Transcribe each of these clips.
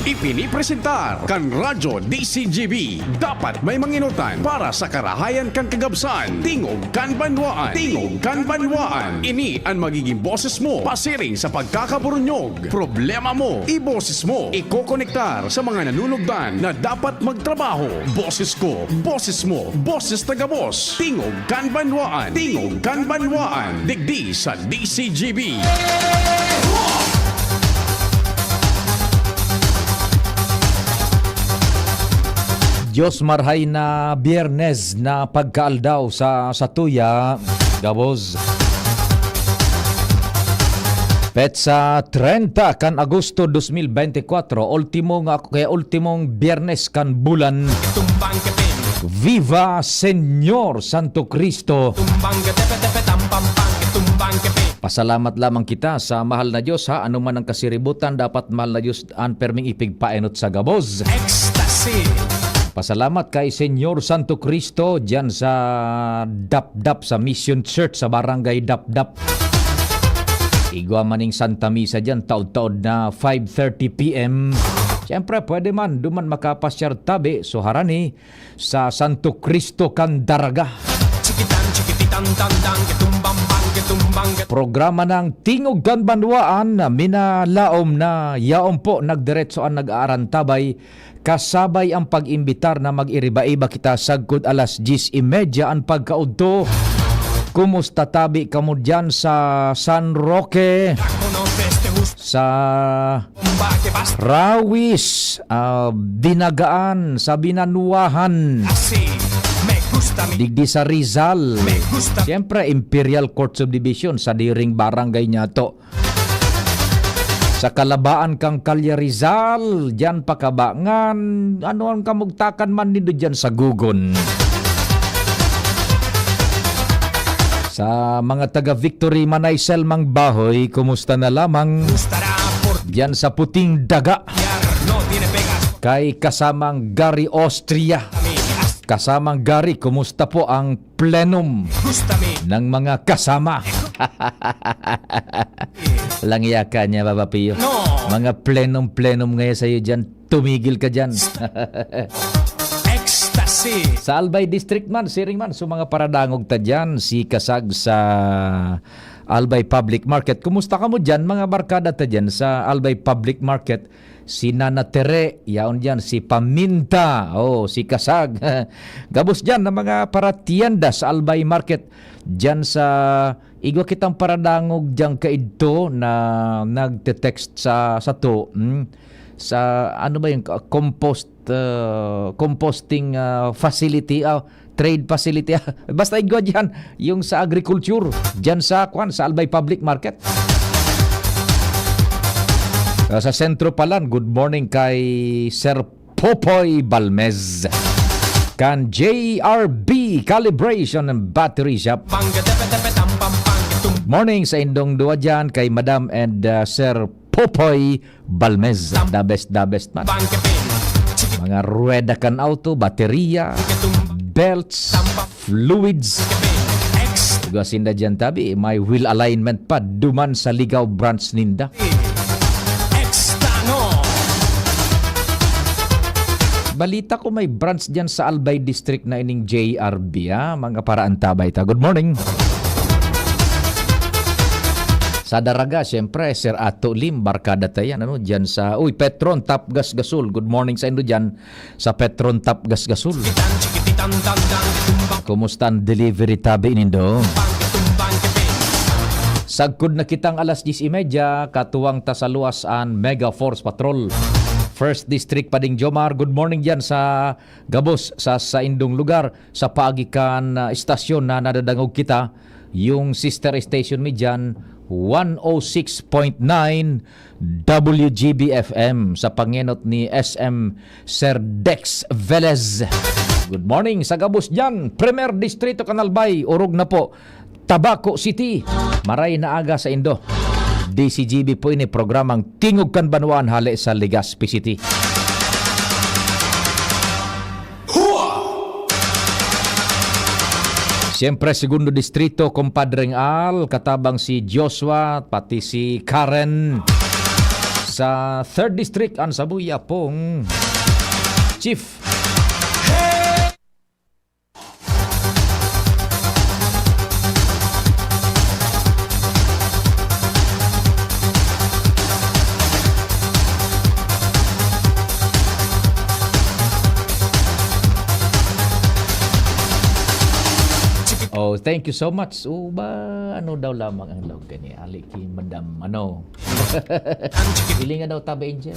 Ipinipresentar kan Radyo DCGB. Dapat may manginutan para sa karahayan kan kagabsan. Tingog kan banwaan. Tingog kan banwaan. Ini ang magiging boses mo pasiring sa pagkakaburunyog. Problema mo, iboses mo. Ikokonektar sa mga nanunugdan na dapat magtrabaho. Boses ko, boses mo, boses taga-boss. Tingog kan banwaan. Tingog kan banwaan. Digdi sa DCGB. Diyos marhay na Biyernes na pagkaaldaw sa tuya, Gabos. Petsa 30 kan Agosto 2024, ultimong Biyernes kan bulan. Viva Señor Santo Cristo. Pasalamat lamang kita sa mahal na Diyos, ha. Ano man ang kasiributan, dapat mahal na Diyos ang perming ipigpaenot sa Gabos. Ecstasy. Pasalamat kay Senyor Santo Cristo dyan sa Dapdap sa Mission Church sa Barangay Dapdap. Igwa maning Santa Misa dyan, taod-taod na 5:30 p.m. Siyempre, pwede man, duman makapasyar tabi, so harani sa Santo Cristo Candaraga. Programa ng Tingog kan Banwaan na minalaom na yaom po nagdiretsoan nag-aarantabay kasabay ang pag-imbitar na mag-iriba-iba kita sagkod alas 10:30 ang pagkaudto. Kumusta tabi kamo dyan sa San Roque, sa Rawis, Binagaan, sa Binanuahan, digdi sa Rizal. Siyempre, Imperial Court Subdivision sa diring barangay niya to. Sa Kalabaan kang Kalya Rizal, dyan pakabangan, ano ang kamugtakan man nito dyan sa Gugon. Sa mga taga Victory Manaysel Mang Bahoy, kumusta na lamang dyan sa Puting Daga. Kay kasamang Gary Austria. Kasamang Gary, kumusta po ang plenum ng mga kasama? Langya ka niya, Baba Pio. Mga plenum ngayon sa'yo dyan. Tumigil ka dyan. Ecstasy. Sa Albay District man, siring man, so mga paradangog ta dyan, si Kasag sa Albay Public Market. Kumusta ka mo dyan, mga barkada ta dyan sa Albay Public Market? Si Nana Tere, yaon dyan, si Paminta, si Kasag. Gabos dyan na mga paratienda sa Albay Market. Dyan sa igwa kitang paradangog dyan kaidto na nagte-text sa to. Sa ano ba yung composting facility, trade facility. Basta igwa dyan, yung sa agriculture. Dyan sa Albay Public Market. Sa Sentro Palan, good morning kay Sir Popoy Balmez. Kan JRB Calibration and Battery Shop. Good morning sa Indong Dua dyan kay Madam and Sir Popoy Balmez. The best man. Mga rueda kan auto, baterya, belts, fluids. Tugasin na dyan tabi, may wheel alignment pa, duman sa Ligaw branch ninda. Balita ko may branch dyan sa Albay District na ining JRB, mga paraantabay ta. Good morning. Sa Daraga, siyempre, Sir Ato Lim, barkada tayo, dyan sa, Petron Tap Gas Gasol. Good morning sa indo dyan sa Petron Tap Gas Gasol. Kumusta ang delivery tabi nindo? Sagkod na kitang alas 10:30, katuwang tasaluas ang Mega Force Patrol. First District Pading Jomar, good morning dyan sa Gabos, sa indong lugar, sa paagikan istasyon na nadadangog kita, yung sister station mi dyan, 106.9 WGB-FM sa pangenot ni SM Sir Dex Velez. Good morning sa Gabos dyan, Premier Distrito Canalbay, urog na po, Tabaco City, maray na aga sa Indo. DCGB po ini programang Tingog kan Banwaan hali sa Legazpi City. Siyempre, segundo distrito, Compadreng Al, katabang si Joshua, pati si Karen. sa 3rd District ang Sabuya pong Chief. Oh, thank you so much. Ano daw lamang ang log kani ali ki Madam ano. Pili nga daw tabi Angel.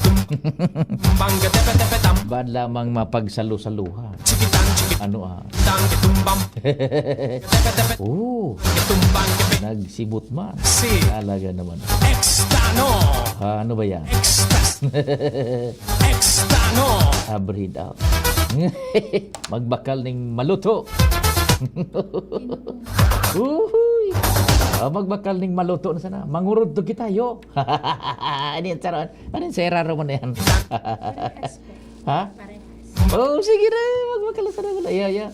Bad lamang mapagsalu-saluhan. Ano nagsibot man. Talaga naman. Ano ba yan? Breathe out. Magbakal ning maluto. Uhuy. Magbakal ning maluto na sana. Mangurod to kita, yo. Ano yan, saron? Ano yan, seraro mo na yan? Ha? Oh, sige na. Magbakal na sana. Yeah.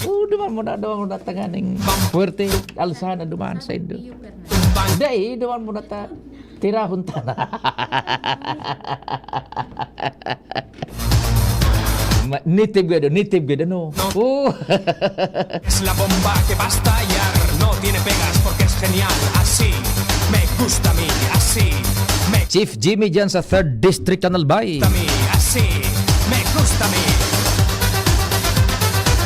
Duman mo na tanganing puwerte. Alsahan na dumaan sa indo. Hindi, duman mo na tirahon ta na. Nitib gado, no. Es la bomba que va a estallar, no tiene pegas porque es genial, así me gusta a mí, así me Chief Jimmy dyan sa 3rd District Analbay. gusta a mí, así me gusta a mí.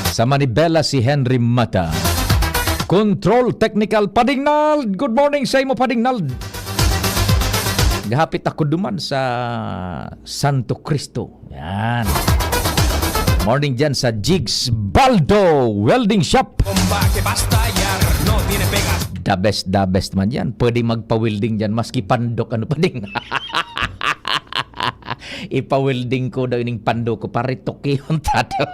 Sa Manibela si Henry Mata. Control Technical Padingnal. Good morning sa imo Padingnal. Gahapit ako duman sa Santo Cristo. Yan. Morning dyan sa Jigs Baldo Welding Shop. Bomba que va a estallar, no tiene pegas. The best man yan. Pwede magpa-welding dyan maski pandok ano pa ding. Ipa-welding ko daw ining pandok ko pare tokihon tato.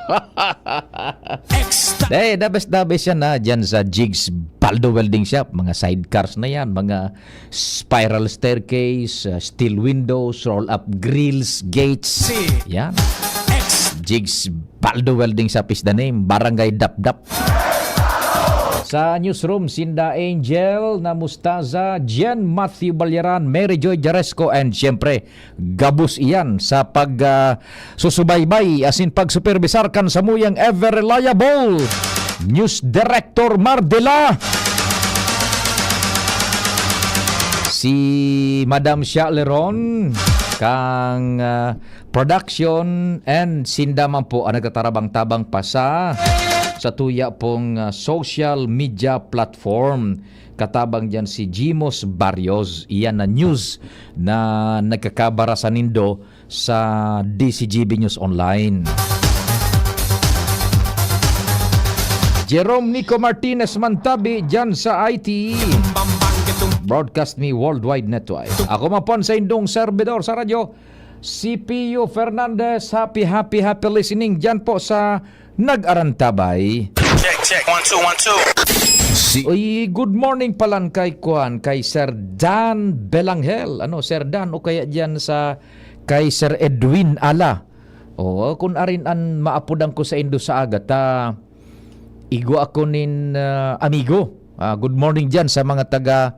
Extra The best yan na dyan sa Jigs Baldo Welding Shop. Mga sidecars na yan. Mga spiral staircase, steel windows, roll-up grills, gates. Yan. Jigs Baldo Welding Shop is the name. Barangay Dapdap. Sa newsroom, Sinda Angel na Mustaza, Jen Matthew Balyaran, Mary Joy Jaresco, and siyempre, Gabus iyan sa susubaybay asin pagsuperbisar kan sa muyang ever reliable News Director Mardela. Si Madam Shaleron kang production and Sinda man po ang nagtatarabang-tabang pa sa tuya pong social media platform. Katabang dyan si Jimos Barrios. Iyan na news na nagkakabara sa nindo sa DCGB News Online. Jerome Nico Martinez Mantabi dyan sa IT. Broadcast Me Worldwide Network. Ako mapon sa indong servidor sa radyo, CPU Fernandez. Happy listening dyan po sa Nag-Arantabay. check 1 2 1 2. Uy, good morning palan kay Sir Dan Belanghel. Sir Dan o kaya dyan sa kay Sir Edwin Ala. Kung arin an maapudang ko sa indo sa agat, igo ako nin amigo. Good morning dyan sa mga taga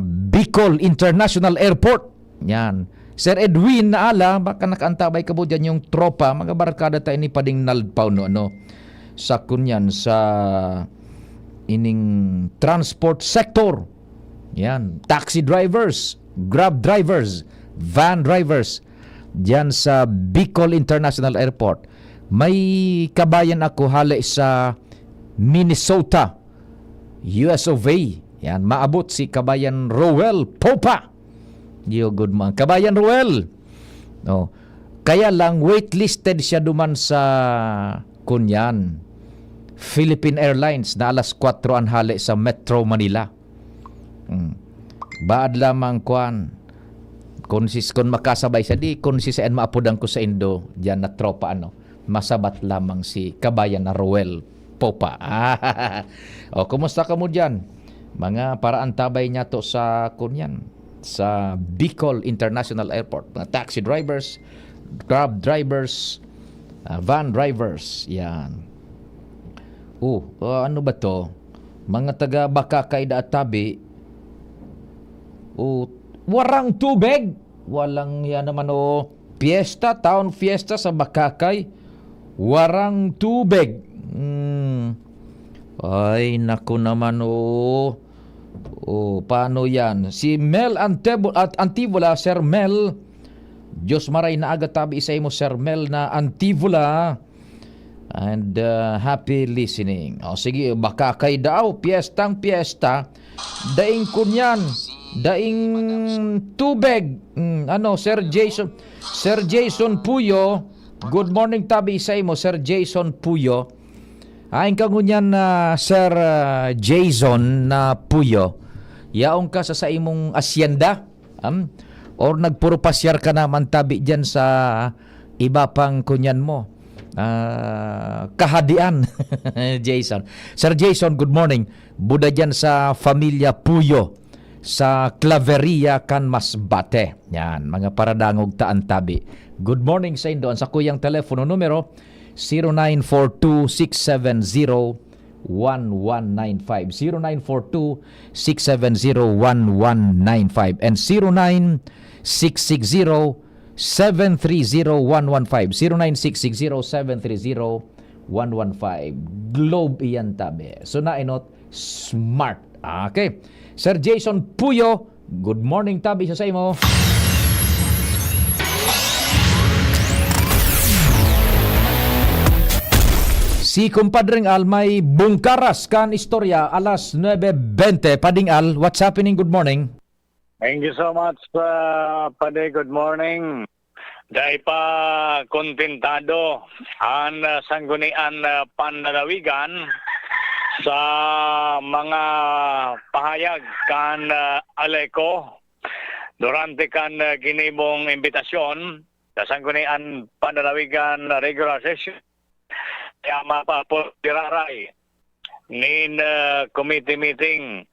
Bicol International Airport. Yan. Sir Edwin na ala, baka nakaantabay ka po dyan yung tropa, mga barkada tayo ni Pading Naldpaw sa kunyan, sa ining transport sector. Yan. Taxi drivers, grab drivers, van drivers, dyan sa Bicol International Airport. May kabayan ako hali sa Minnesota, US of A. Yan, maabot si kabayan Roel Popa. Yo, good man. Kabayan Roel. Kaya lang waitlisted siya duman sa kunyan Philippine Airlines na alas 4 ang hali sa Metro Manila. Baad lamang kuan. Kung makasabay siya, di konsisaan maapudang ko sa Indo, diyan na tropa masabat lamang si kabayan na Roel Popa. Kumusta ka mo dyan? Mga paraan tabay niya to sa kunyan, sa Bicol International Airport. Mga taxi drivers, grab drivers, van drivers. Yan. Ano ba to? Mga taga Bakakay da Tabi. Warang tubig. Walang yan naman Fiesta, town fiesta sa Bakakay. Warang tubig. Ay, naku naman paano yan? Si Mel Antivola, Sir Mel. Diyos maray na agad tabi isay mo, Sir Mel na Antivola. And happy listening. Sige, Bakakay daw. Piyestang piyesta. Daing kunyan. Daing tubig. Sir Jason Puyo. Good morning tabi isay mo, Sir Jason Puyo. Aing ka ngunyan na Sir Jason na Puyo. Yaong ka sa imong asyenda. Or nagpuro pasyar ka naman tabi dyan sa iba pang kunyan mo. Kahadian. Jason. Sir Jason, good morning. Buda dyan sa Familia Puyo sa Claveria kan Masbate. Yan, mga paradangog taan tabi. Good morning sa indoon sa kuyang telepono numero 0942-670-1195. 0942-670-1195 and 09-660-730-115. 09-660-730-115. Globe iyan tabi. So nainot, smart. Okay. Sir Jason Puyo, good morning tabi sa imo. Si kumpadring Al may bungkaras kan istorya alas 9:20. Pading Al, what's happening? Good morning. Thank you so much, Pade. Good morning. Dahil pa kontentado ang sanggunian panlalawigan sa mga pahayag kan Aleco durante kan ginibong imbitasyon sa sanggunian panlalawigan regular session. Kaya mapapotiraray nin committee meeting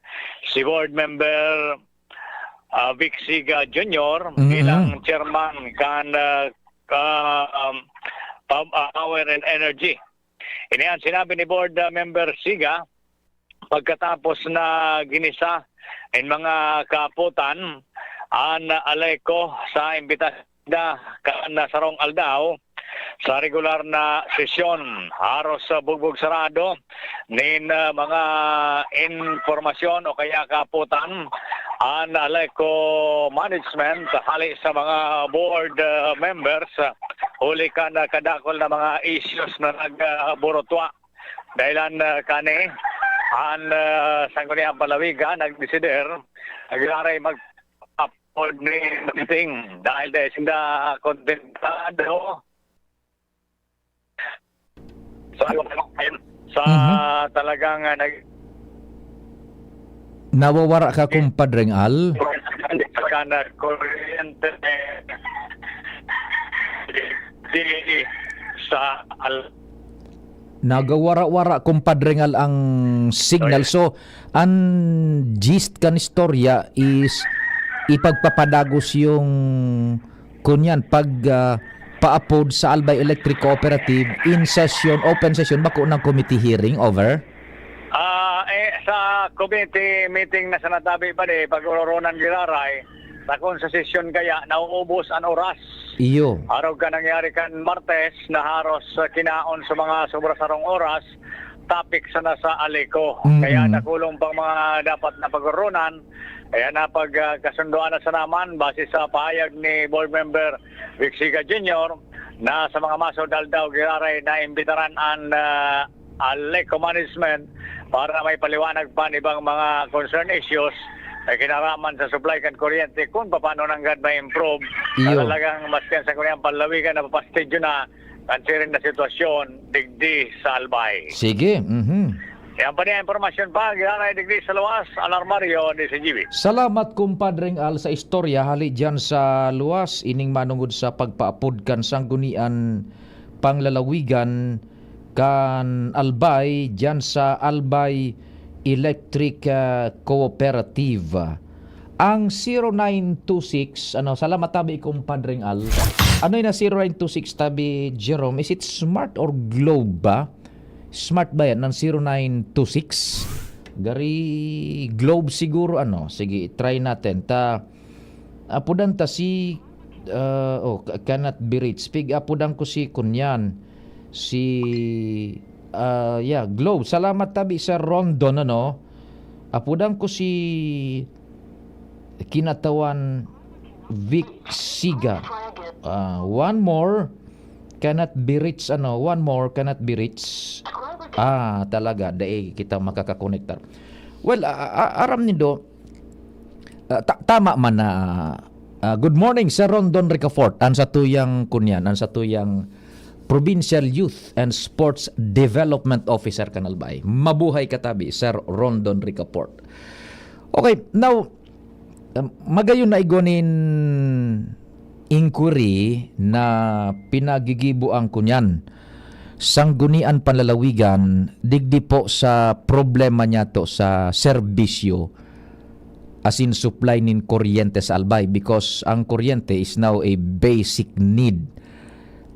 si board member Vic Siga Jr. Bilang chairman kan Power and Energy. Iniyan sinabi ni board member Siga pagkatapos na ginisa in mga kaputan ang Aleco sa imbitasyon kan Sarong Aldao sa regular na sesyon haros sa bugbog sarado nin mga informasyon o kaya kaputan ang Aleco management hali sa mga board members huli ka na kadakol na mga issues na nagburotwa dahilan kani ang sangguniang palawigan nagdesider naglaray mag-upload ni meeting dahil sila kontentado sa talagang Nawawara ka kumpadring Al. kana kuryente sa Nagawara-wara kumpadring Al ang signal. So, ang gist kan istorya is ipagpapadagos yung kunyan pag paapod sa Albay Electric Cooperative in session, open session, bako ng committee hearing, over? Sa committee meeting na sa natabi pa pag-uroronan giraray, takon sa session kaya nauubos ang oras. Iyo. Araw ka nangyari kan Martes na haros kinaon sa mga sobra sarong oras, topic sa nasa Aleco. Kaya nakulong pang mga dapat na pag-uroronan. Kaya napagkasunduan na sa naman base sa pahayag ni board member Vic Siga Jr. na sa mga masodal daw giraray na imbitaran ang Aleco management para may paliwanag pa ibang mga concern issues ay kinaraman sa supply kan kuryente kung paano nanggad ma-improve. Talagang maskan sa kuryang palawigan na papastidyo na kansirin na sitwasyon digdi sa Albay. Sige. Yan pa niya informasyon pa, giraray digdi sa luwas, alarmaryo ni CGB. Salamat kumpadring Al sa istorya hali dyan sa luwas ining manungod sa pagpaapod kan sanggunian panglalawigan kan Albay dyan sa Albay Electric Cooperative. Ang 0926, salamat tabi kumpadring Al. Ano yun na 0926 tabi Jerome? Is it Smart or Globe ba? Smart ba yan ng 0926? Gari Globe siguro Sige, try natin. apudan ta si cannot be reached. Pig apudan ko si kunyan. Si Globe. Salamat tabi sa Rondon ano. Apudan ko si kinatawan Vic Siga. One more cannot be reached ano. One more cannot be reached. Talaga dai kita makakakonektar. Well, aram nindo tama man na good morning Sir Rondon Ricafort. An sa tuyang kunyan, an sa tuyang Provincial Youth and Sports Development Officer kanalbay. Mabuhay katabi Sir Rondon Ricafort. Okay, now magayon na igonin inquiry na pinagigibo ang kunyan sanggunian panlalawigan digdi po sa problema niya to sa serbisyo as in supply nin kuryente sa albay because ang kuryente is now a basic need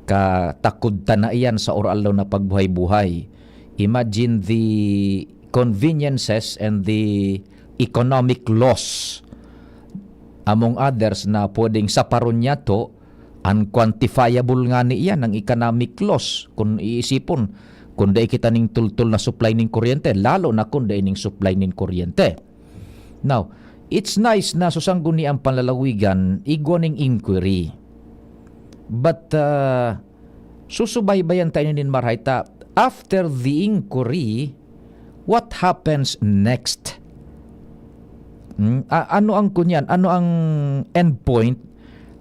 katakod na iyan sa oral na pagbuhay-buhay. Imagine the conveniences and the economic loss among others na pwedeng saparon niya to unquantifiable nga ni iyan ang economic loss kung iisipon kung dai kita ning tultul na supply ning kuryente lalo na kung dai ning supply ning kuryente. Now, it's nice na susangguni ang panlalawigan igwaning inquiry. But susubaybayan tayo din marayta after the inquiry what happens next? Ano ang kunyan? Ano ang endpoint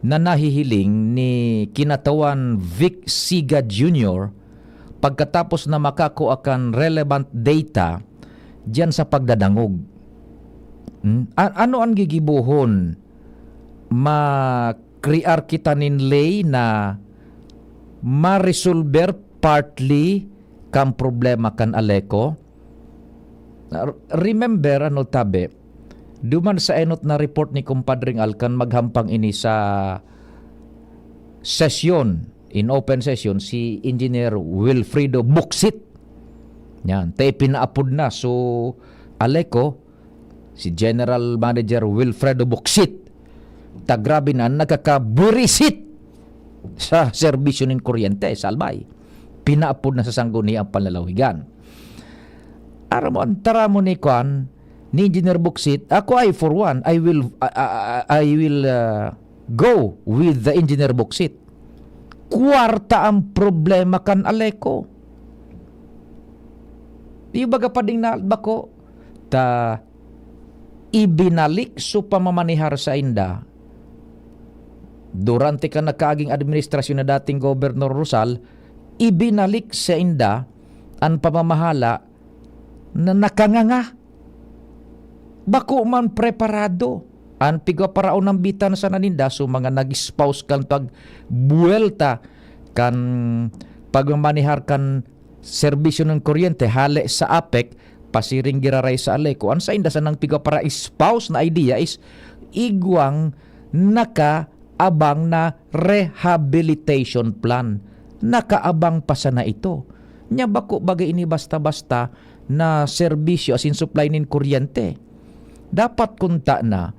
na nahihiling ni kinatawan Vic Siga Jr. pagkatapos na makakuha kan relevant data diyan sa pagdadangog? Ano ang gigibuhon ma-create kita nin lay na ma-resolver partly kang problema kan Aleco? Remember ano tabi, duman sa enot na report ni kumpadring Alcan maghampang ini sa session, in open session, si Engineer Wilfredo Buxit. Yan, tayo pinaapod na. So, Aleco, si General Manager Wilfredo Buxit, grabe na, nakakaburisit sa serbisyo ng kuryente sa albay. Pinaapod na sa sangguni ang panlalawigan. Aramon, tara mo ni Kwan, ni Engineer Buxit, ako ay for one, I will go with the Engineer Buxit. Kwarta ang problema kan Aleco. Yung baga pa ding naalba ko, ibinalik so pamamanihar sa inda. Durante ka nakaaging administrasyon na dating Governor Rosal, ibinalik sa inda ang pamamahala na nakanganga. Bako man preparado ang pigaparaon ng bitan sa naninda so mga nag-spouse kan pag buwelta kan pagmamanihar kan serbisyo ng kuryente hale sa APEC pasiring giraray sa Aleco. Ang sa inda sa nang pigapara spouse na idea is igwang nakaabang na rehabilitation plan. Nakaabang pa sana ito. Nya bako bagay ini basta-basta na serbisyo as in supply nin kuryente. Dapat kunta na,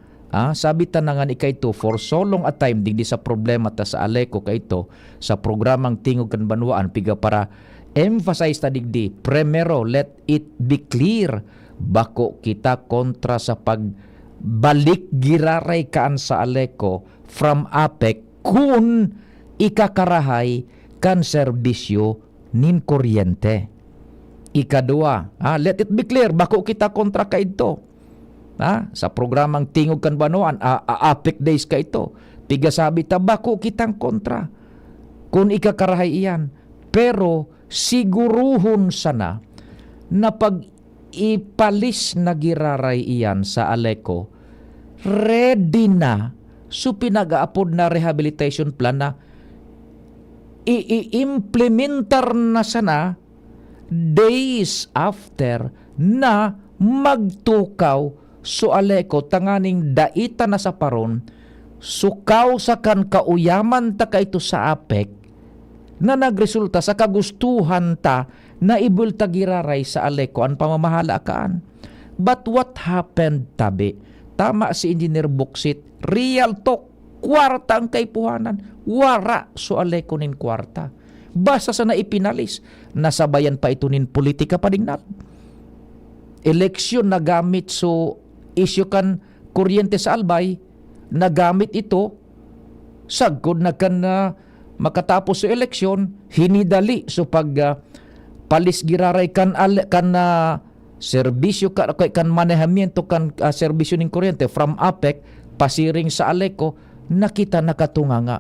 sabi tanangan ikay ito for so long a time digdi sa problema ta sa Aleco kay ito sa programang Tingog kan Banwaan piga para emphasize ta digdi primero let it be clear bako kita kontra sa pagbalik giraray kaan sa Aleco from APEC kung ikakarahay kan serbisyo nin kuryente. Ikadua, let it be clear bako kita kontra ka ito. Sa programang Tingog kan Banwaan, APEC days ka ito. Piga sabi tabako kitang kontra. Kung ikakarahay iyan. Pero siguruhon sana na pag ipalis na giraray iyan sa Aleco, ready na so pinag-aapod na rehabilitation plan na i-implementar na sana days after na magtukaw so Aleco tanganing daita na sa paron sukaw sa kan kauyaman ta kaito sa APEC na nagresulta sa kagustuhan ta na ibulta giraray sa Aleco ang pamamahala kaan. But what happened tabi Tama si Engineer Buksit. Real talk. Kwarta ang kaipuhanan. Wara so Aleko nin kwarta. Basta sa naipinalis, nasabayan pa ito nin politika pa dingnat. Eleksyon na gamit so issue kan kuryente sa albay, nagamit ito sagkod na kan makatapos sa eleksyon, hinidali so pag palis giraray kan serbisyo kan manehamiento kan serbisyo ning kuryente from APEC pasiring sa Aleko, nakita nakatunga nga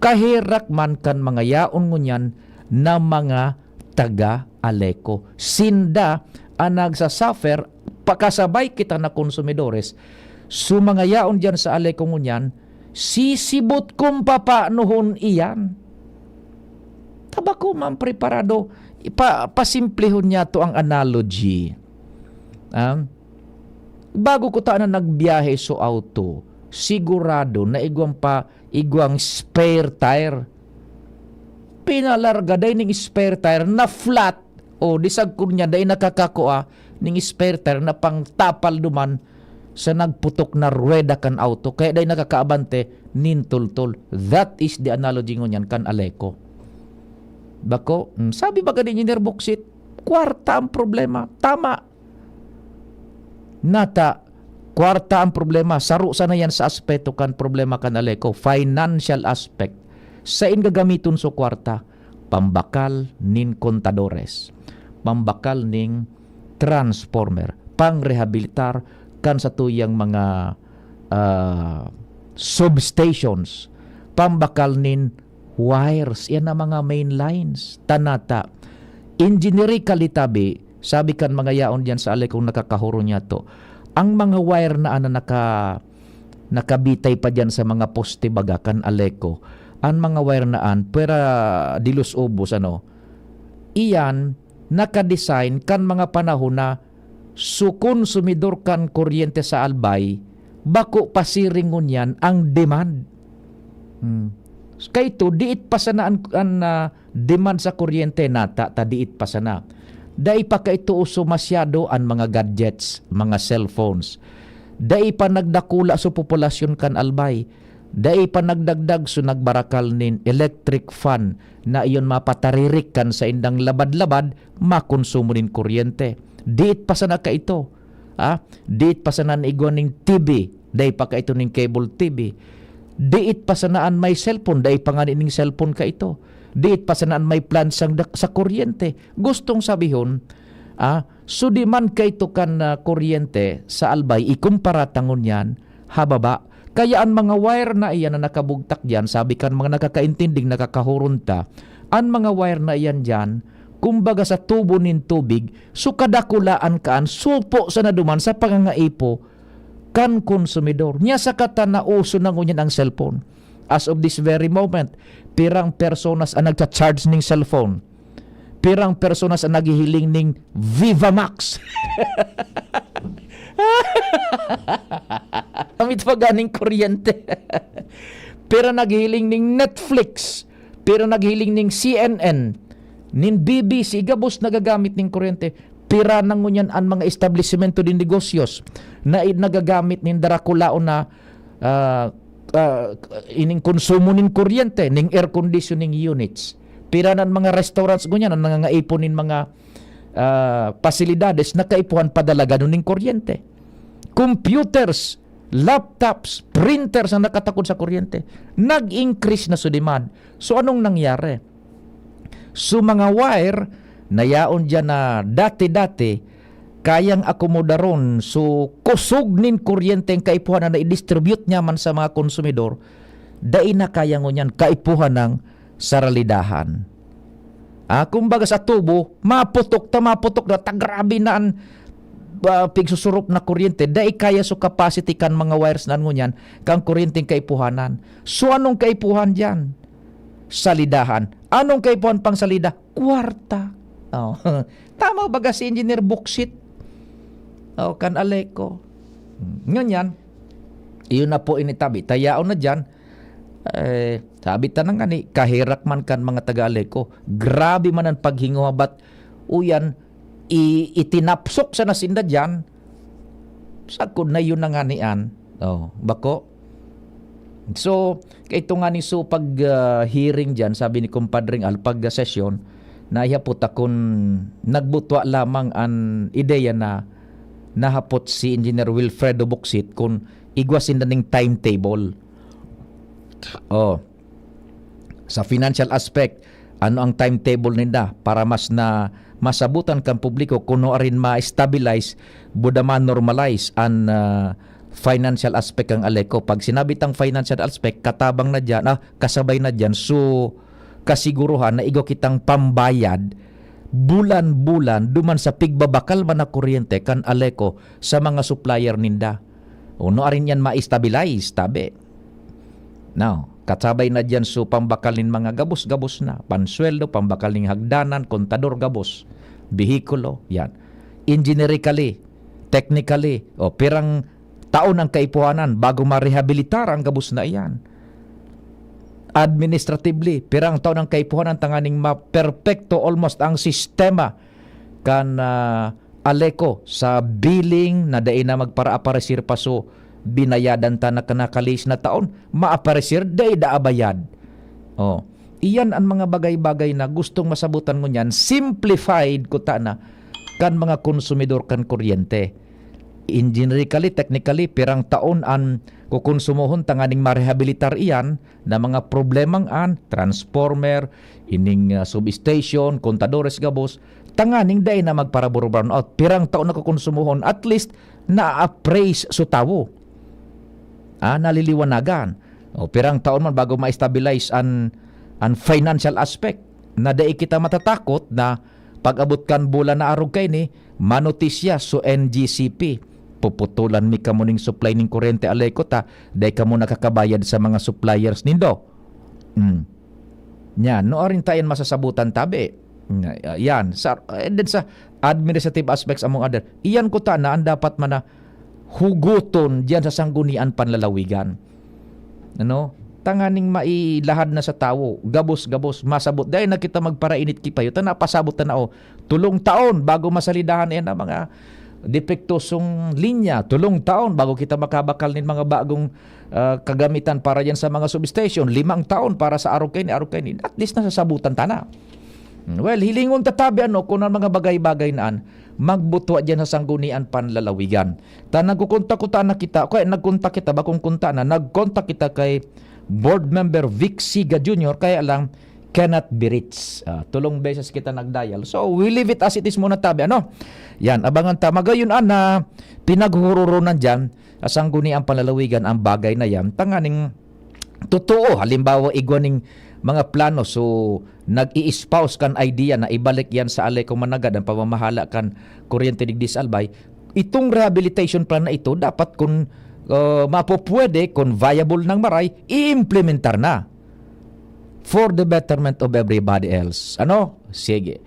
kahirak man kan mga yaon ngunyan na mga taga Aleko. Sinda ang nagsasuffer pakasabay kita na konsumidores. So mga yaon dyan sa Aleko ngunyan, sisibot kung papaanohon iyan. Tabako man preparado, pasimplihon niya to ang analogy. Bago ko taan na nagbiyahe so auto, sigurado na igwang spare tire. Pinalarga day ning spare tire na flat o disag ko niya day nakakakuha ning spare tire na pang tapal duman sa nagputok na rueda kan auto kaya day nakakaabante nintultol. That is the analogy ngunyan kan Aleko. Bako, sabi ba ganyan Engineer Buksit? Kwarta ang problema. Tama. Nata, kwarta ang problema. Saro sana yan sa aspeto kan problema kan Aleko. Financial aspect. Sain gagamiton so kwarta? Pambakal nin kontadores. Pambakal ning transformer. Pangrehabilitar kan sa tuyang mga substations. Pambakal nin wires. Yan ang mga main lines. Tanata. Engineerically tabi, sabi kan mga yaon diyan sa Aleko kung nakakahuro niya to. Ang mga wire na nakabitay pa diyan sa mga poste baga kan Aleko. Ang mga wire naan pera dilos ubos iyan nakadesign kan mga panahon na konsumidor kan kuryente sa albay bako pasiringon yan ang demand. Kaya ito diit pa sana ang demand sa kuryente nata diit pa sana. Dai pa ka ito uso masyado ang mga gadgets, mga cellphones. Dai pa nagdakula sa populasyon kan albay. Dai pa nagdagdag so nagbarakal nin electric fan na iyon mapataririk kan sa indang labad-labad makonsumo nin kuryente. Diit pa sana ka ito. Diit pa sana igwan ning TV. Dai pa ka ito ning cable TV. Diit pa sanaan may cellphone. Dai pa nga ning cellphone ka ito. Diit pa sanaan may plan sa kuryente. Gustong sabihon, so di man kay ito kan kuryente sa albay, ikumpara tangon yan, hababa. Kaya ang mga wire na iyan na nakabugtak dyan, sabi kan mga nakakaintinding nakakahurunta, ang mga wire na iyan dyan, kumbaga sa tubo nin tubig, so kadakulaan kaan, supo sa naduman sa pangangaipo, kan konsumidor. Nya sa kata na uso na ngunyan ang cellphone. As of this very moment, pirang personas ang nagcha-charge ning cellphone. Pirang personas ang naghihiling ning Viva Max. Amit pa ganing kuryente. Pero naghihiling ning Netflix. Pero naghihiling ning CNN. Nin BBC. Gabos nagagamit ning kuryente. Pira nang ngunyan ang mga establishmento din negosyos na nagagamit nin darakulao na ining konsumo nin kuryente, ning air conditioning units. Pira ng mga restaurants ganyan, ang nangangaipon nin mga pasilidades na kaipuhan padalaga nun ning kuryente. Computers, laptops, printers ang nakatakod sa kuryente. Nag-increase na sa demand. So anong nangyari? So mga wire na yaon dyan na dati-dati kayang akomodaron so kusog nin kuryente ang kaipuhan na i-distribute niya man sa mga konsumidor, dai na kaya ngunyan kaipuhan ng saralidahan. Kumbaga sa tubo, maputok na tagrabi na ang pigsusurup na kuryente, dai kaya so capacity kan mga wires na ngunyan kang kuryenteng kaipuhanan. So anong kaipuhan dyan? Salidahan. Anong kaipuhan pang salida? Kwarta. Tama baga si Engineer Buksit? Kan Aleko. Nganyan, iyon na po initabi. Tayaon na dyan, sabi tanang gani, kahirak man kan mga taga-Aleko. Grabe man ang paghinguhabat. Uyan, itinapsok sa nasinda dyan. Sakod na yun na nga niyan. Bako. So, ito nga ni so pag hearing dyan, sabi ni Kumpadring Al, pag session, naihapot akong nagbutwa lamang ang ideya na nahapot si Engineer Wilfredo Buxit kung igwasin na ning timetable. Sa financial aspect, ano ang timetable ninda para mas na masabutan kang publiko kuno rin ma-stabilize buda ma-normalize ang financial aspect ang Aleco. Pag sinabi tang financial aspect, katabang na dyan, kasabay na dyan, so kasiguruhan na igo kitang pambayad bulan-bulan duman sa pigbabakal man na kuryente kan Aleco sa mga supplier ninda. Uno arin yan ma-stabilize, tabi. Now, kasabay na dyan so pambakal nin mga gabos-gabos na, pansweldo, pambakal ning hagdanan, kontador gabos, bihikulo, yan. Engineerically, technically, pirang taon ang kaipuhanan bago ma-rehabilitar ang gabos na iyan. Administratively, pirang taon ang kaipuhanan tanganing ma-perfecto almost ang sistema kan Aleco sa billing na dai na magpara-aparesir pa so binayadan ta na kanakalis na taon, ma-aparesir dai da abayad. Iyan ang mga bagay-bagay na gustong masabutan mo niyan, simplified ko ta na kan mga konsumidor kan kuryente. Engineerically, technically, pirang taon ang kukonsumuhon tanganing marehabilitar iyan na mga problemang an, transformer, ining substation, kontadores gabos, tanganing day na magparaburo brown out. Pirang taon na kukonsumuhon, at least na-appraise so tawo. Naliliwanagan. Pirang taon man bago ma-stabilize ang financial aspect na day kita matatakot na pag-abot kan bulan na arog kay ni manotisya so NGCP. Puputulan mi kamo ning supply ning kuryente Aleco ta, day kamo nakakabayad sa mga suppliers nindo. Yan, noorin tayo masasabutan tabi. Yan, and then sa administrative aspects among other, iyan ko ta na ang dapat man na huguton diyan sa sanggunian panlalawigan. Tanganing mailahad na sa tawo, gabos-gabos, masabot. Dahil na kita magparainit kipayo, napasabot na tulong taon bago masalidahan yan ang mga depektosong linya, tulong taon bago kita makabakal nin mga bagong kagamitan para yan sa mga substation, 5 taon para sa araw kayo ni, at least nasasabutan tana. Well, hilingon tatabi kung ang mga bagay-bagay naan, magbutwa dyan sa sanggunian panlalawigan. Nagkukontak ko na kita, nagkontak kita, bakong kunta na, nagkontak kita kay Board Member Vic Siga Jr., kaya lang cannot be reached. Tulong beses kita nagdial. So, we leave it as it is muna tabi. Yan, abangan ta. Magayon na pinaghururunan dyan, sanggunian panlalawigan ang bagay na yan. Tanganing totoo, halimbawa igwaning mga plano. So, nag-i-espouse kan idea na ibalik yan sa Aleco Managad ang pamamahala kan kuryente ni Disalbay. Itong rehabilitation plan na ito, dapat kung mapopwede, kung viable ng maray, i-implementar na for the betterment of everybody else. Sige.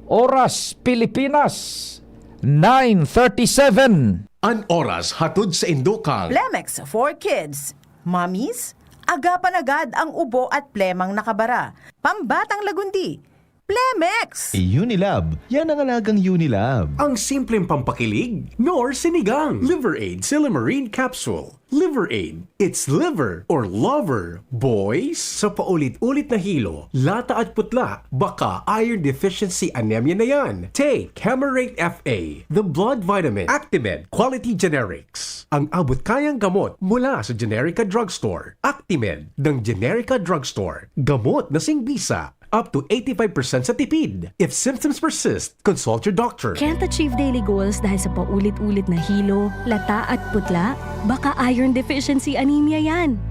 Oras Pilipinas, 9:37. An oras hatod sa Indokang. Plemex for Kids. Mommies, agapan agad ang ubo at plemang nakabara. Pambatang lagundi. Plemex! Unilab. Yan ang alagang Unilab. Ang simpleng pampakilig, nor sinigang. Liver Aid Silimarine Capsule. Liver Aid. It's liver or lover, boys. Sa paulit-ulit na hilo, lata at putla, baka iron deficiency anemia na yan. Take Hemarate FA, the blood vitamin. Actimed Quality Generics. Ang abot kayang gamot mula sa Generica Drugstore. Actimed ng Generica Drugstore. Gamot na singbisa. Up to 85% sa tipid. If symptoms persist, consult your doctor. Can't achieve daily goals dahil sa paulit-ulit na hilo, lata at putla? Baka iron deficiency anemia yan.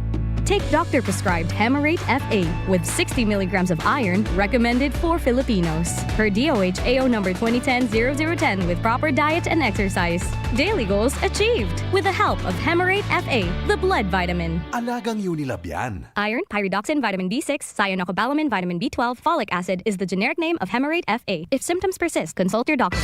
Take doctor-prescribed Hemarate FA with 60 milligrams of iron recommended for Filipinos. Per DOH AO number 2010-0010 with proper diet and exercise. Daily goals achieved with the help of Hemarate FA, the blood vitamin. Alagang Unilab yan. Iron, pyridoxine, vitamin B6, cyanocobalamin, vitamin B12, folic acid is the generic name of Hemarate FA. If symptoms persist, consult your doctor.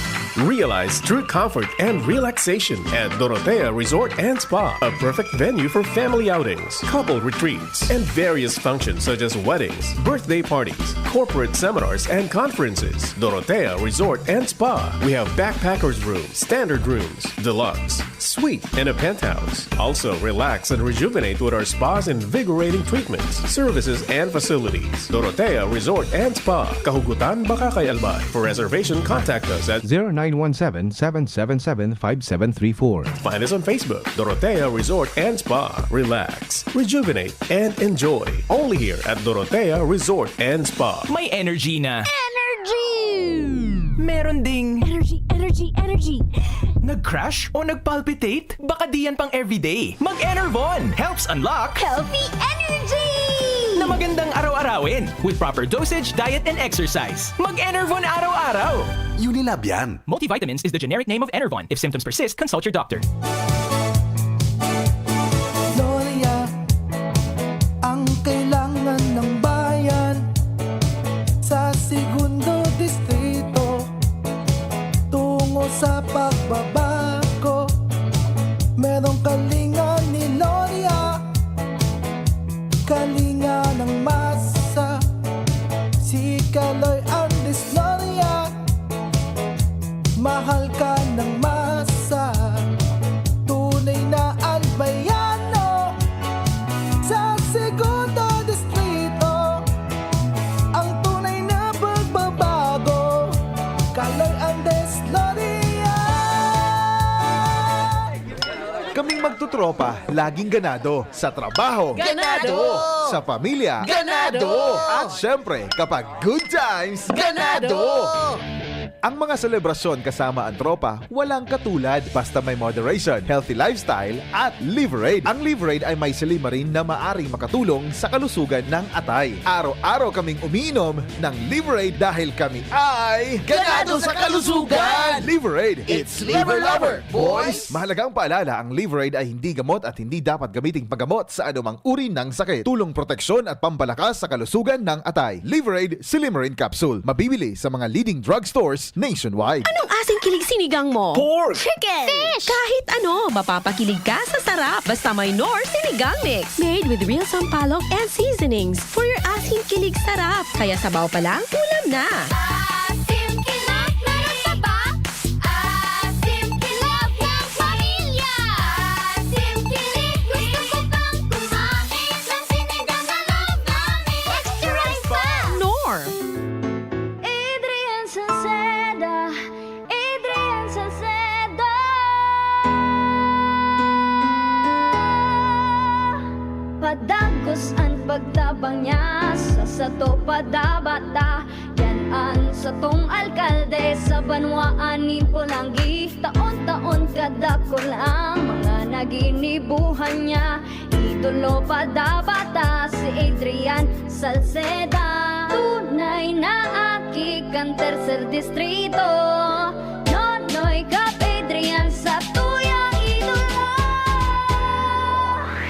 Realize true comfort and relaxation at Dorotea Resort and Spa, a perfect venue for family outings, couple retreats, and various functions such as weddings, birthday parties, corporate seminars, and conferences. Dorotea Resort and Spa. We have backpackers rooms, standard rooms, deluxe, suite, and a penthouse. Also, relax and rejuvenate with our spas and invigorating treatments, services, and facilities. Dorotea Resort and Spa, Kahugutan, Bakakay, Albay. For reservation, contact us at 0917-777-5734. Find us on Facebook, Dorotea Resort and Spa. Relax, rejuvenate, and enjoy. Only here at Dorotea Resort and Spa. May energy na. Energy! Meron ding Energy! nag-crash o nag-palpitate. Baka di yan pang everyday. Mag-Enervon helps unlock Healthy energy! na magandang araw-arawin with proper dosage, diet, and exercise. Mag-Enervon araw-araw. Unilab yan. Multivitamins is the generic name of Enervon. If symptoms persist, consult your doctor. Gloria, ang kailangan ng bayan sa segundo distrito tungo sa pagbabago. Merong kalinga ni Gloria, kalinga ng masa, si Kaloy Andres Gloria, mahal ka ng masa, tunay na albayano sa segundo distrito, ang tunay na pagbabago, Kaloy Andres Gloria. Kaming magtutropa, laging ganado. Sa trabaho, Ganado! Sa pamilya, Ganado! At syempre, kapag good times, Ganado! Ang mga selebrasyon kasama ang tropa, walang katulad basta may moderation, healthy lifestyle, at Liverade. Ang Liverade ay may silimarin na maaring makatulong sa kalusugan ng atay. Araw-araw kaming umiinom ng Liverade dahil kami ay Ganado sa kalusugan! Liverade, It's Liver Lover, boys! Mahalagang paalala, ang Liverade ay hindi gamot at hindi dapat gamiting paggamot sa anumang uri ng sakit. Tulong proteksyon at pampalakas sa kalusugan ng atay. Liverade Silimarin Capsule. Mabibili sa mga leading drugstores nationwide. Anong asing kilig sinigang mo? Pork! Chicken! Fish! Kahit ano, mapapakilig ka sa sarap. Basta may Knorr Sinigang Mix. Made with real sampalok and seasonings for your asing kilig sarap. Kaya sabaw pa lang, ulam na. Asim kilap na nasaba, asim kilap ng pamilya, asim kilig gusto ko pang kumain ng sinigang na loob namin. Extra rice pa! Knorr! Adrian Salceda, Adrian Salceda. Padagos ang pagtabang niya sa sato padabata. Yan ang satong alkalde sa banwaanin Pulangi. Taon-taon kadako lang mga naginibuhan niya. Idolo padabata si Adrian Salceda. Tunay na aki kan tercer distrito. Nonoy Kap Adrian sa tuyang idolo.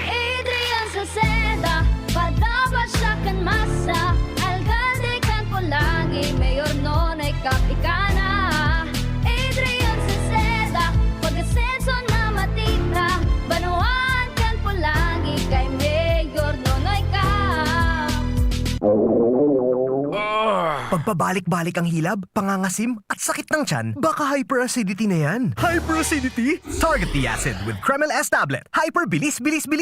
Adrian Salceda, padabat siya kan masa. Alcalde kan Pulangi, Mayor Nonoy Kap ikana. Adrian Salceda, pag-asenso na matitra. Banuan kan Pulangi, kay Mayor Nonoy Kap. Pagpabalik-balik ang hilab, pangangasim at sakit ng tiyan, baka hyperacidity na yan. Hyperacidity? Target the acid with Kremel S tablet. Hyper bilis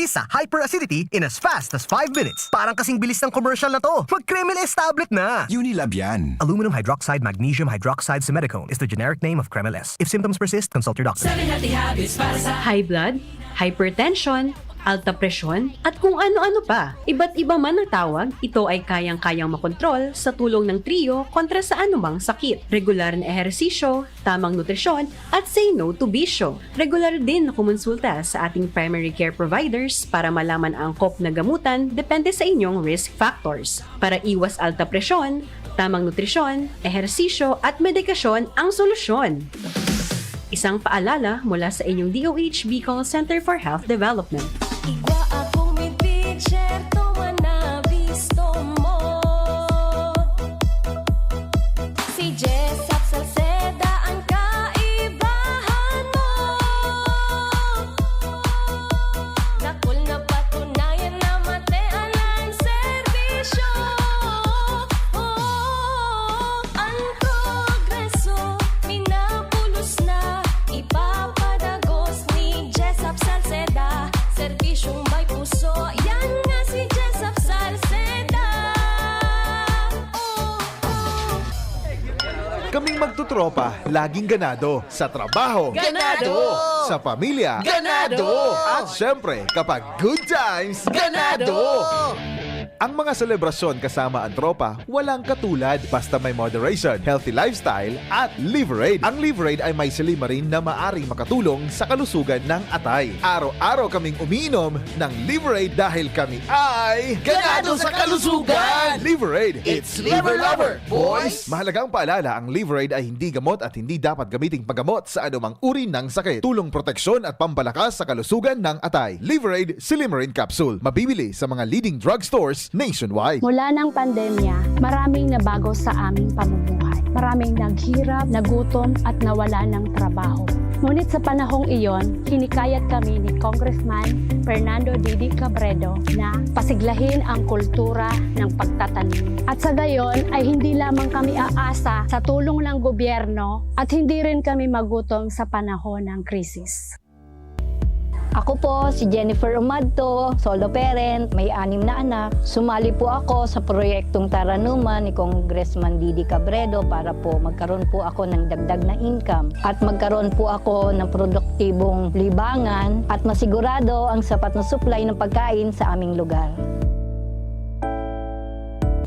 sa hyperacidity in as fast as 5 minutes. Parang kasing bilis ng commercial na to. Mag Kremel S tablet na. Unilab yan. Aluminum hydroxide magnesium hydroxide simethicone is the generic name of Kremel S. If symptoms persist, consult your doctor. High blood, hypertension, alta presyon, at kung ano-ano pa. Iba't iba man ang tawag, ito ay kayang-kayang makontrol sa tulong ng trio kontra sa anumang sakit. Regular na ehersisyo, tamang nutrisyon, at say no to bisyo. Regular din na kumonsulta sa ating primary care providers para malaman ang angkop na gamutan depende sa inyong risk factors. Para iwas alta presyon, tamang nutrisyon, ehersisyo, at medikasyon ang solusyon. Isang paalala mula sa inyong DOH Bicol Center for Health Development. Igwa akong may picture, to na visto mo. Si Jessap Salceda ang kaibahan mo. Dakol na patunayan na matean ang serbisyo. Ang progreso, minapulos na, ipapadagos ni pagtutropa, laging ganado. Sa trabaho, Ganado! Sa pamilya, Ganado! At syempre, kapag good times, Ganado! Ang mga selebrasyon kasama ang tropa, walang katulad basta may moderation, healthy lifestyle at Liverade. Ang Liverade ay may silimarin na maaring makatulong sa kalusugan ng atay. Araw-araw kaming umiinom ng Liverade dahil kami ay Ganado sa kalusugan! Liverade, It's Liver Lover, boys! Mahalagang paalala, ang Liverade ay hindi gamot at hindi dapat gamiting paggamot sa anumang uri ng sakit. Tulong proteksyon at pampalakas sa kalusugan ng atay. Liverade Silimarin Capsule. Mabibili sa mga leading drugstores nationwide. Mula ng pandemya, maraming nabago sa aming pamumuhay. Maraming naghirap, nagutom at nawala ng trabaho. Ngunit sa panahong iyon, hinikayat kami ni Congressman Fernando Didi Cabredo na pasiglahin ang kultura ng pagtatanim. At sa gayon ay hindi lamang kami aasa sa tulong ng gobyerno at hindi rin kami magutom sa panahon ng krisis. Ako po si Jennifer Umadto, solo parent, may 6 na anak. Sumali po ako sa proyektong Taranuman ni Congressman Didi Cabredo para po magkaroon po ako ng dagdag na income at magkaroon po ako ng produktibong libangan at masigurado ang sapat na supply ng pagkain sa aming lugar.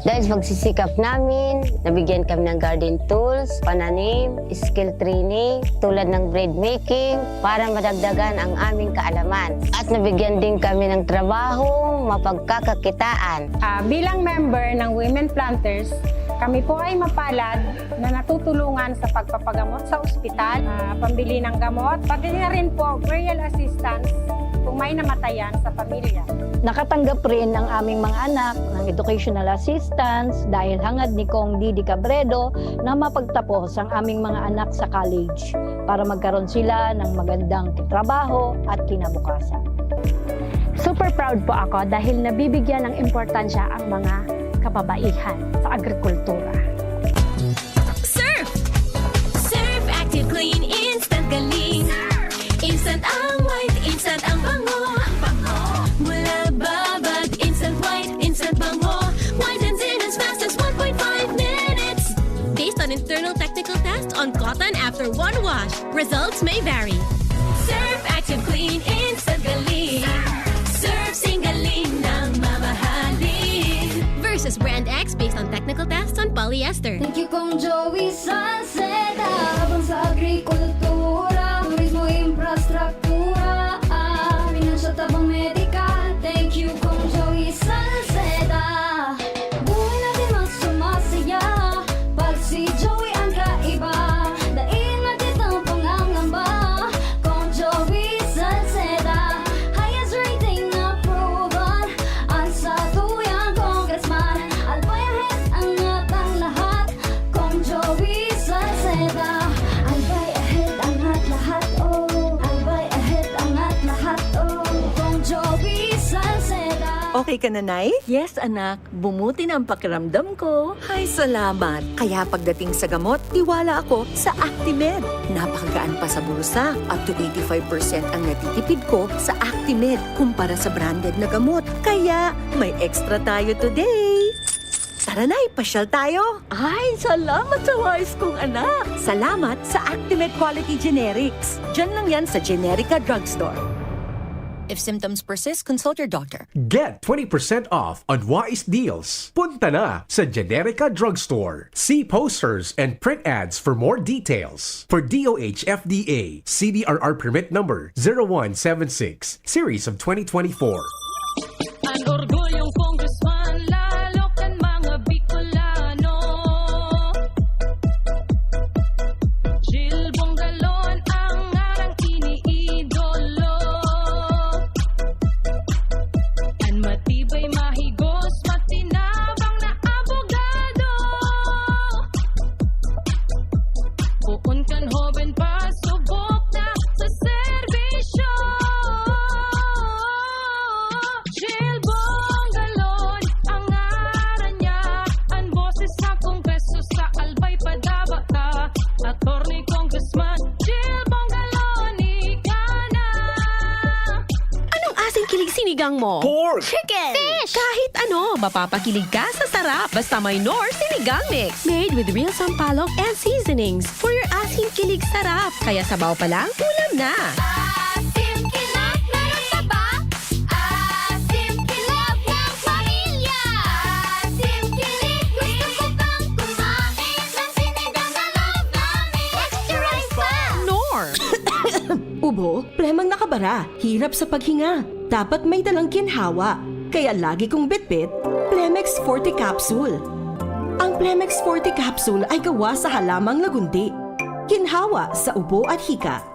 Dahil sa pagsisikap namin, nabigyan kami ng garden tools, pananim, skill training, tulad ng bread making, para madagdagan ang aming kaalaman. At nabigyan din kami ng trabahong mapagkakakitaan. Bilang member ng Women Planters, kami po ay mapalad na natutulungan sa pagpapagamot sa ospital, pambili ng gamot, pati na rin po burial assistance kung may namatayan sa pamilya. Nakatanggap rin ang aming mga anak ng educational assistance dahil hangad ni Kong Didi Cabredo na mapagtapos ang aming mga anak sa college para magkaroon sila ng magandang trabaho at kinabukasan. Super proud po ako dahil nabibigyan ng importansya ang mga kababaihan sa agrikultura. Surf! Surf Active Clean Instant Galing. Instant ang white, instant ang bango. Mula babad, instant white, instant bango. Whitens in as fast as 1.5 minutes. Based on internal technical tests on cotton after one wash, results may vary. Surf Active Clean Instant Galing. Surf Singaling ng mamahalin. Versus Brand X based on technical tests on polyester. Thank you kong Joey Sunset, habang sa agrikultura, turismo, infrastruktura, financial tabang medikal. Thank you kong Joey Sunset, buhay natin mas sumasaya, pag si Joey ang kaiba, daig natin ang pangangamba, kong Joey Sunset, highest rating na proven, ang sa tuyang congressman, albayahit angat ang lahat, kong Joey Sunset, albay ahead angat lahat, oh, albay ahead angat lahat, oh, kong Joey Sunset. Okay ka na, Nay? Yes, anak. Bumuti na ang pakiramdam ko. Ay, salamat. Kaya pagdating sa gamot, tiwala ako sa Actimed. Napakagaan pa sa bulsa. Up to 85% ang natitipid ko sa Actimed kumpara sa branded na gamot. Kaya may extra tayo today. Tara na, pasyal tayo. Ay, salamat sa wise kong anak. Salamat sa Actimed Quality Generics. Diyan lang yan sa Generica Drugstore. If symptoms persist, consult your doctor. Get 20% off on Wise Deals. Punta na sa Generica Drugstore. See posters and print ads for more details. For DOH FDA, CDRR permit number 0176, series of 2024. Ang orgulyong congressman, lalo kan mga Bicolano. Jill Bongalon ang ngarang iniidolo. Ang matibay, mahigos, matinabang na abogado. Puun kan hoben pa, subok na sa serbisyo. Jill Bongalon, ang ngaran niya, ang boses sa kongreso sa albay padabata. Attorney Congressman Jill Bongalon, ika na. Anong asing kilig sinigang sinigang mo. Pork! Chicken! Fish! Kahit ano, mapapakilig ka sa sarap. Basta may Knorr Sinigang Mix. Made with real sampalok and seasonings for your asing kilig sarap. Kaya sabaw pa lang, ulam na. Asim kilap, meron ka ba? Asim kilap ng pamilya. Asim kilig, gusto ko pang kumain ng sinigang na love namin. Extra rice pa! Knorr! Ubo, premang nakabara, hirap sa paghinga. Dapat may dalang ginhawa. Kaya lagi kong bitbit, Plemex Forte Capsule. Ang Plemex Forte Capsule ay gawa sa halamang lagundi. Ginhawa sa ubo at hika.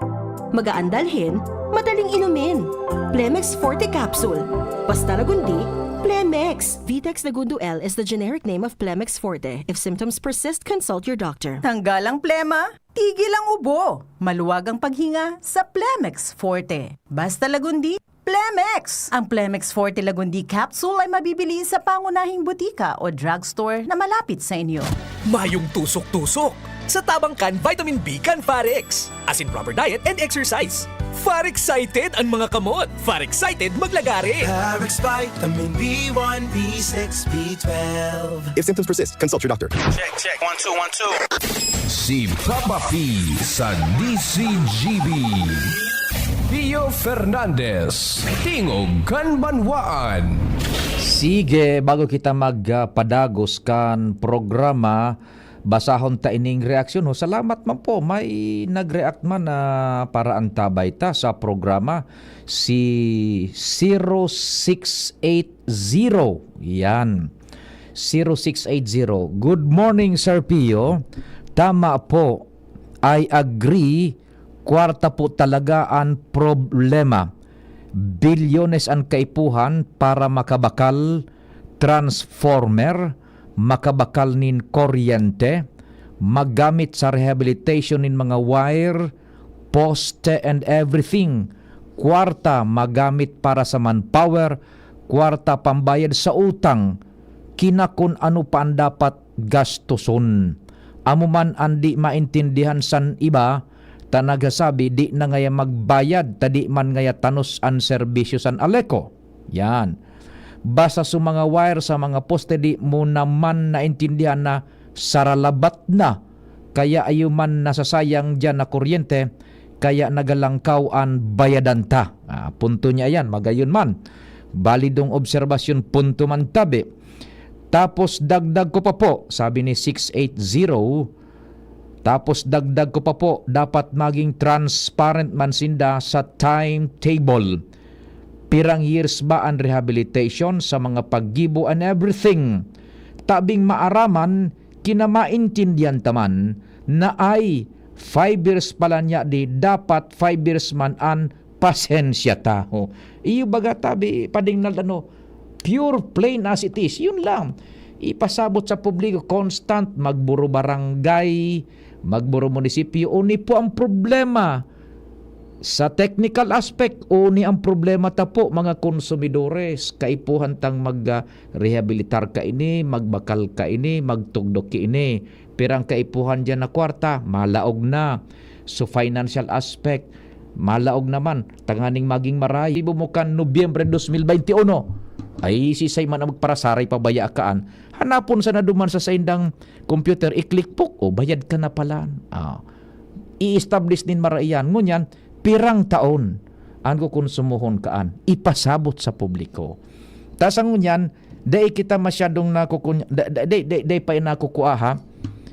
Magaan dalhin, madaling inumin. Plemex Forte Capsule. Basta lagundi, Plemex. Vitex Lagundo L is the generic name of Plemex Forte. If symptoms persist, consult your doctor. Tanggal ang plema, tigil ang ubo. Maluwag ang paghinga sa Plemex Forte. Basta lagundi, Plemex! Ang Plemex Forte Lagundi Capsule ay mabibili sa pangunahing butika o drugstore na malapit sa inyo. Mayong tusok-tusok. Sa tabangkan, vitamin B kan Farex. As in proper diet and exercise. Far-excited ang mga kamot. Far-excited maglagari. Farex Vitamin B1, B6, B12. If symptoms persist, consult your doctor. Check. 1, 2, 1, 2. Si Papa P sa DCGB. Pio Fernandez, Tingog Kanbanwaan. Sige, bago kita magpadagos kan programa, basahon ta ining reaksyon ho. Salamat man po, may nag-react man na para antabay ta sa programa. Si 0680. Yan. 0680. Good morning, Sir Pio. Tama po, I agree. Kwarta po talaga ang problema. Bilyones ang kaipuhan para makabakal transformer, makabakal nin kuryente, magamit sa rehabilitation nin mga wire, poste and everything. Kwarta magamit para sa manpower, kwarta pambayad sa utang, kinakun ano pa ang dapat gastuson. Amo man andi maintindihan san iba, ta nagasabi di na ngaya magbayad tadi man ngaya tanos an serbisyo san aleko. Yan. Basta sa mga wire sa mga poste di mo naman naintindihan na saralabat na. Kaya ayo man nasasayang dyan na kuryente, kaya nagalangkaw an bayadan ta. Punto niya yan, magayon man. Balidong obserbasyon, punto man tabi. Tapos dagdag ko pa po, sabi ni 680, tapos dagdag ko pa po, dapat maging transparent man sinda sa timetable. Pirang years ba ang rehabilitation sa mga paggibo and everything. Tabing maaraman, kinamaintindihan taman na ay 5 years pala niya di dapat 5 years man an pasensya taho. Iyo baga tabi padingnal ano, pure plain as it is. Yun lang. Ipasabot sa publiko, constant, magburo barangay, magburo munisipyo, uni po ang problema. Sa technical aspect, uni ang problema ta po mga konsumidores. Kaipuhan tang mag-rehabilitar ka ini, magbakal ka ini, magtugdok ka ini. Pirang kaipuhan dyan na kwarta, malaog na. So financial aspect, malaog naman. Tanganing maging maray. Bumukan Nobyembre 2021. Ay sisay man ang magparasaray pabaya kaan. Hanapon sa naduman sa saindang computer, i-click po, o bayad ka na pala. I-establish din maraiyan. Ngunyan, pirang taon ang kukonsumuhon kaan. Ipasabot sa publiko. Tasang ngunyan, day kita masyadong nakukunya, day pa inakukuha ha.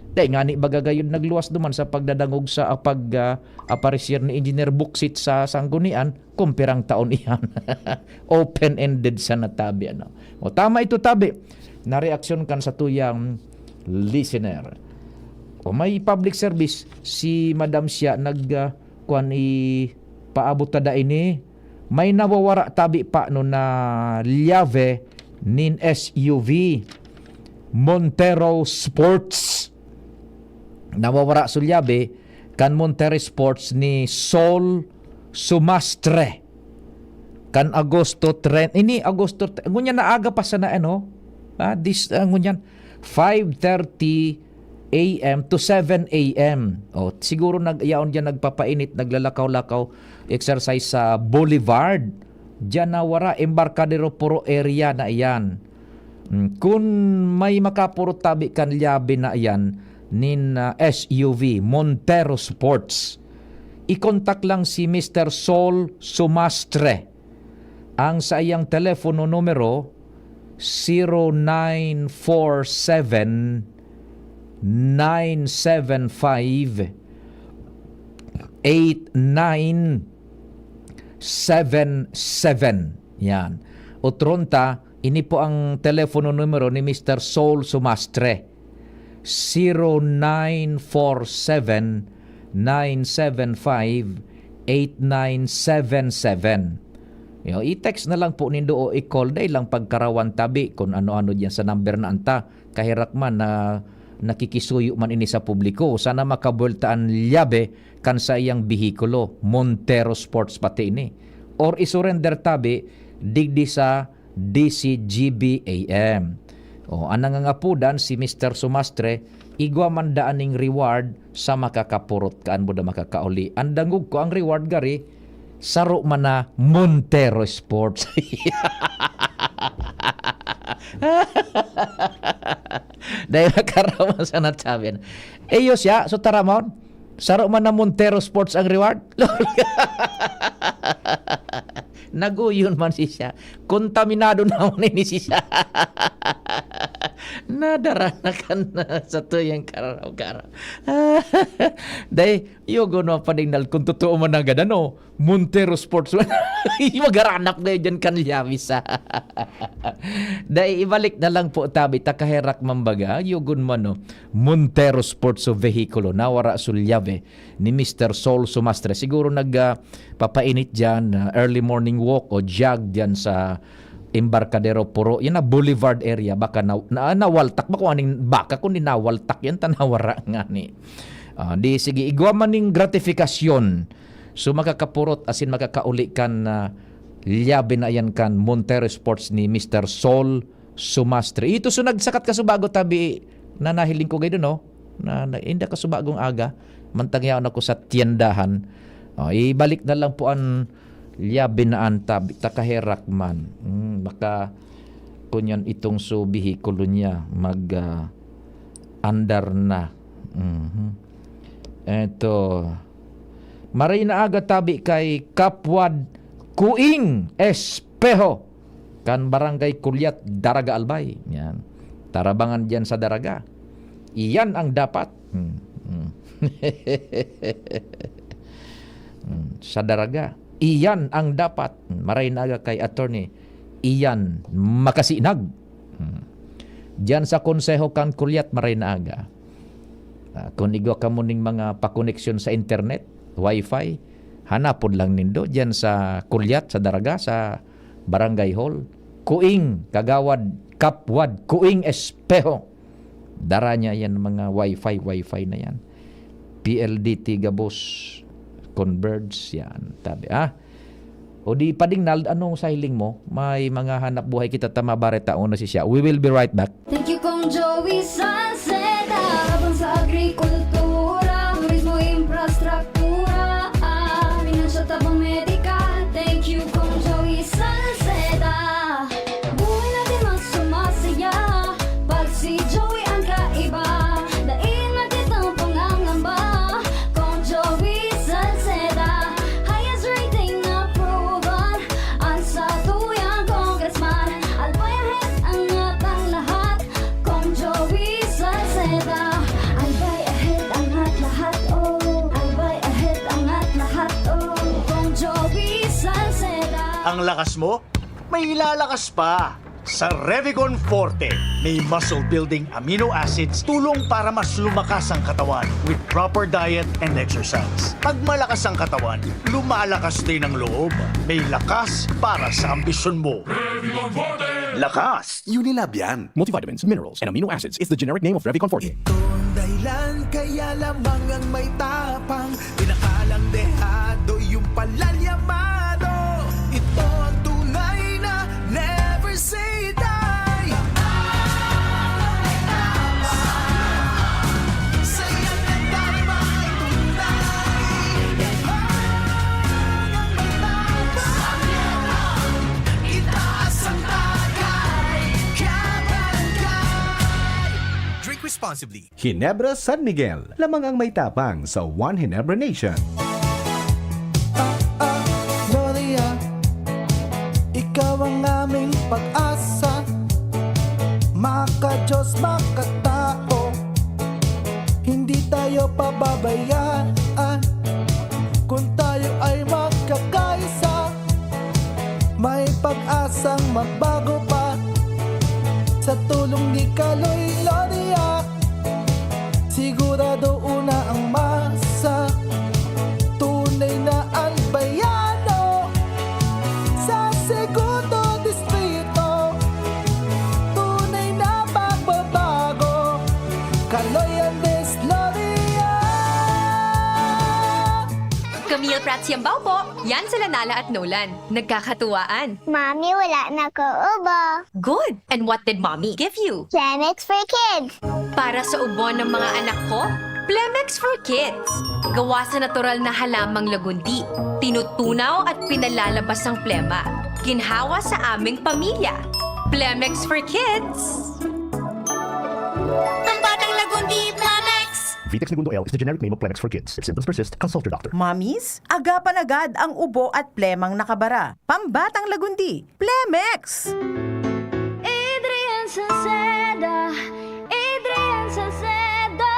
Day nga ni bagagayod nagluwas duman sa pagdadangog sa pag-aparisir ni Engineer Buksit sa sanggunian, kung pirang taon iyan. Open-ended sa natabi. Ano. O tama ito tabi. Na-reaksyon kan sa tuyang listener. O may public service, si Madam siya kuan paabot tada ini, may nawawara tabi pa no na Liave nin SUV Montero Sports. Nawawara sa Liave kan Montero Sports ni Sol Sumastre kan Agosto 3 ini Agosto ngunya na aga pa sa na ano ngunyan 5:30 a.m. to 7 a.m. O siguro nagyaon diyan nagpapainit, naglalakaw-lakaw exercise sa Boulevard Diyan nawara, Embarcadero Puro area na iyan. Kung may makapurot tabi kan liabe na iyan, nin SUV, Montero Sports, i-contact lang si Mr. Sol Sumastre. Ang sa iyang telepono numero 0947 975 8977. Yan. Utronta, ini po ang telepono numero ni Mr. Sol Sumastre. 0947 975 8977. I-text na lang po nindo o i-call dahil lang pagkarawan tabi kung ano-ano diyan sa number na anta. Kahirak man na nakikisuyo man ini sa publiko. Sana makabultaan liabe kan sa iyang bihikulo. Montero Sports pati ini. Or isurrender tabi digdi sa DCGB AM. Anang nga pudan si Mr. Sumastre, igwa man daaning reward sa makakapurot kaan mo da makakauli. Andangog ko ang reward gari, saro man na Montero Sports. Dahil nakaraman sa natsabin. Eyo siya, so taramon, saro man na Montero Sports ang reward. Naguyon man siya. Kontaminado naman ini siya. Nadaranakan na sa tuyang karaw-karaw. Dahil, yogo no padinal kung totoo man agad, Montero Sports. Magaranak na dyan kanlyawis. Dahil, ibalik na lang po tabi, takaherak mambaga, yogon man, Montero Sports o Vehikulo, nawara sulyave ni Mr. Sol Sumastre. Siguro nagpapainit dyan, early morning walk o jog dyan sa Embarcadero Puro, yan na Boulevard area, baka nawaltak, baka kung ninawaltak yan, tanawara nga ni. Di sige, igwa man ning gratifikasyon, so makakapurot, asin makakauli kan liabe na yan kan Montero Sports ni Mr. Sol Sumastre. Ito so nagsakat ka subago tabi, na nahiling ko gayon, no? Na hindi ka subagong aga, mantangyaon ako sa tiendahan. Ibalik na lang po ang liabe na antab, takaherak man. Baka kunyan itong bihikulo niya andar na. Eto. Maray na aga tabi kay Kapwad Kuing Espejo. Kan Barangay Kulyat, Daraga Albay. Yan. Tarabangan dyan sa Daraga. Iyan ang dapat. Sa Daraga. Iyan ang dapat. Maray naga kay attorney Iyan Makasinag. Diyan sa konseho kan Kulyat, maray naaga. Kung igwa ka mo ning mga pakoneksyon sa internet, wifi, hanapod lang nindo diyan sa Kulyat, sa Daraga, sa Barangay Hall. Kuing, Kagawad, Kapwad, Kuing Espejo. Dara niya yan mga wifi na yan. PLDT Gabos, Converge, yan. Tabi, O di padingnal, anong sahiling mo? May mga hanap buhay kita tamabare taon na siya. We will be right back. Thank you kong Joey Salceda. Habang sa agrikultura, turismo, infrastruktura, finansya, tabang medikal. Thank you kong Joey Salceda. Buhay natin mas sumasaya pag si Joey ang kaiba. Dahil nakitang pangangamba kong Joey Salceda. Highest rating na proven ang sa tuyang congressman. Albayahit angat ang lahat kong Joey Salceda. Albayahit angat lahat, oh. Albayahit angat lahat, oh. Kong Joey Salceda. Ang lakas mo, may ilalakas pa. Sa Revicon Forte, may muscle building amino acids, tulong para mas lumakas ang katawan with proper diet and exercise. Pag malakas ang katawan, lumalakas din ang loob. May lakas para sa ambisyon mo. Revicon Forte! Lakas! Unilab yan. Multivitamins, minerals, and amino acids is the generic name of Revicon Forte. Dahilan kaya lamang ang may tapang, pinakalang dehado yung palalyamado. Ito ang tunay na never say die. Saya na tama ay tunay. Ang may tapang. responsibly. Ginebra San Miguel, lamang ang may tapang sa One Ginebra Nation. Gloria, ikaw ang aming pag-asa, maka-Diyos, maka-tao, hindi tayo pababayaan kung tayo ay magkakaisa. May pag-asang magbago pa sa tulong ni Kaloy Gloria. Sigurado una ang masa, tunay na albayano sa Segundo Distrito, tunay na pagbabago. Kaloy Andes Gloria. Camille Prats Yambao po. Yan sila Nala at Nolan. Nagkakatuwaan. Mommy, wala na ko ubo. Good! And what did Mommy give you? Plemex for kids. Para sa ubo ng mga anak ko, Plemex for Kids. Gawa sa natural na halamang lagundi. Tinutunaw at pinalalabas ang plema. Ginhawa sa aming pamilya. Plemex for Kids. Ang batang lagundi, Plemex. Vitex Segundo L is the generic name of Plemex for kids. If symptoms persist, consult your doctor. Mommies, agapan agad ang ubo at plemang nakabara. Pambatang lagundi, Plemex! Adrian Salceda, Adrian Salceda.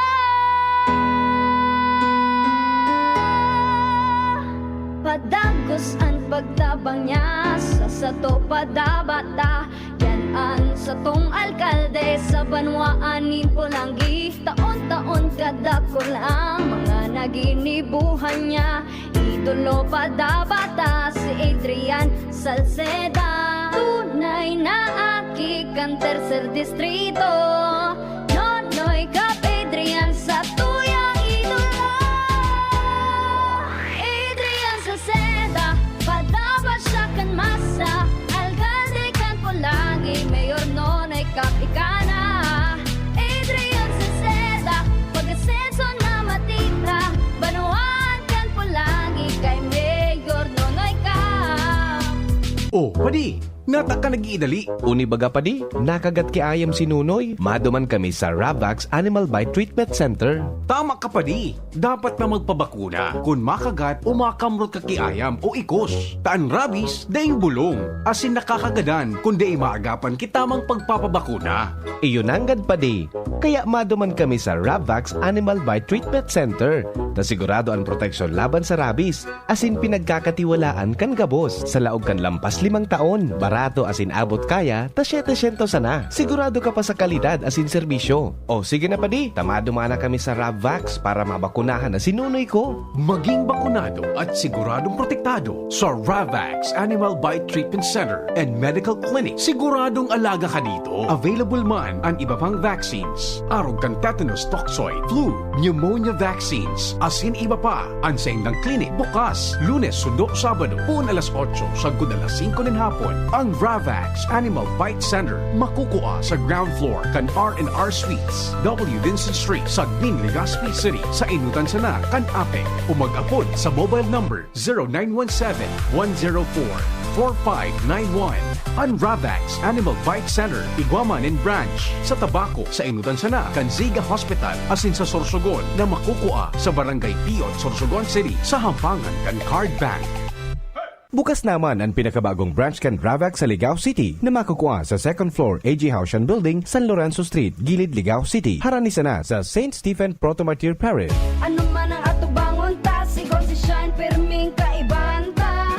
Padagos ang pagtabang niya sa sato padabata. Yan sa tong alkalde sa banwaan po langgi. Taon-taon kada ko lang mga naginibuhan niya. Idolo padabata si Adrian Salceda. Tunay na aki kan tercer distrito. Nonoy kap Adrian sa tuyang idolo. Adrian Salceda, padabat siya kan masa. Alkalde kan po lagi, mayor nonoy kap ikana. Adrian Salceda, pag-asenso na matita. Banuan kan po lagi, kay mayor nonoy kap. Oh, padi, nata ka nag-iidali. Uni baga pa di, nakagat ki ayam si Nunoy. Maduman kami sa Ravax Animal Bite Treatment Center. Tama ka padi, dapat na magpabakuna kung makagat o makamrot ka kiayam o ikos. Taan rabies, daing bulong. Asin nakakagadan kung di maagapan kitamang pagpapabakuna. Iyon anggad pa di. Kaya maduman kami sa Ravax Animal Bite Treatment Center. Na sigurado ang proteksyon laban sa rabies. Asin pinagkakatiwalaan kan gabos. Sa laog kan lampas 5 taon. Barato asin abot kaya, ta 700 sana. Sigurado ka pa sa kalidad asin serbisyo. O sige na pa di, tamado mana kami sa Ravax para mabakunahan na sinunoy ko. Maging bakunado at siguradong protektado sa Ravax Animal Bite Treatment Center and Medical Clinic. Siguradong alaga ka dito. Available man ang iba pang vaccines. Arog kang tetanus toxoid, flu, pneumonia vaccines, asin iba pa. Anseng ng clinic bukas, Lunes, Sundo, Sabado, pun alas 8, sagud alas 5 ng hapon. Ang Ravax Animal Bite Center makukuha sa ground floor kan R&R Suites, W. Vincent Street, Sagning, Legazpi City, sa Inutan Sana, kan Apek. O mag-apod sa mobile number 0917-104-4591. Ang Ravax Animal Bite Center, Iguaman and Branch, sa Tabaco, sa Inutan Sana, kan Ziga Hospital, asin sa Sorsogon, na makukuha sa Barangay Piot, Sorsogon City, sa Hampangan, kan Card Bank. Bukas naman ang pinakabagong branch kan Ravax sa Ligao City na makukuha sa 2nd floor AG Haushan Building, San Lorenzo Street, Gilid, Ligao City. Haranisa na sa St. Stephen Protomartyr Parish. Ano man ang atubangon ta, sigaw si Shine, perming kaibahan ta.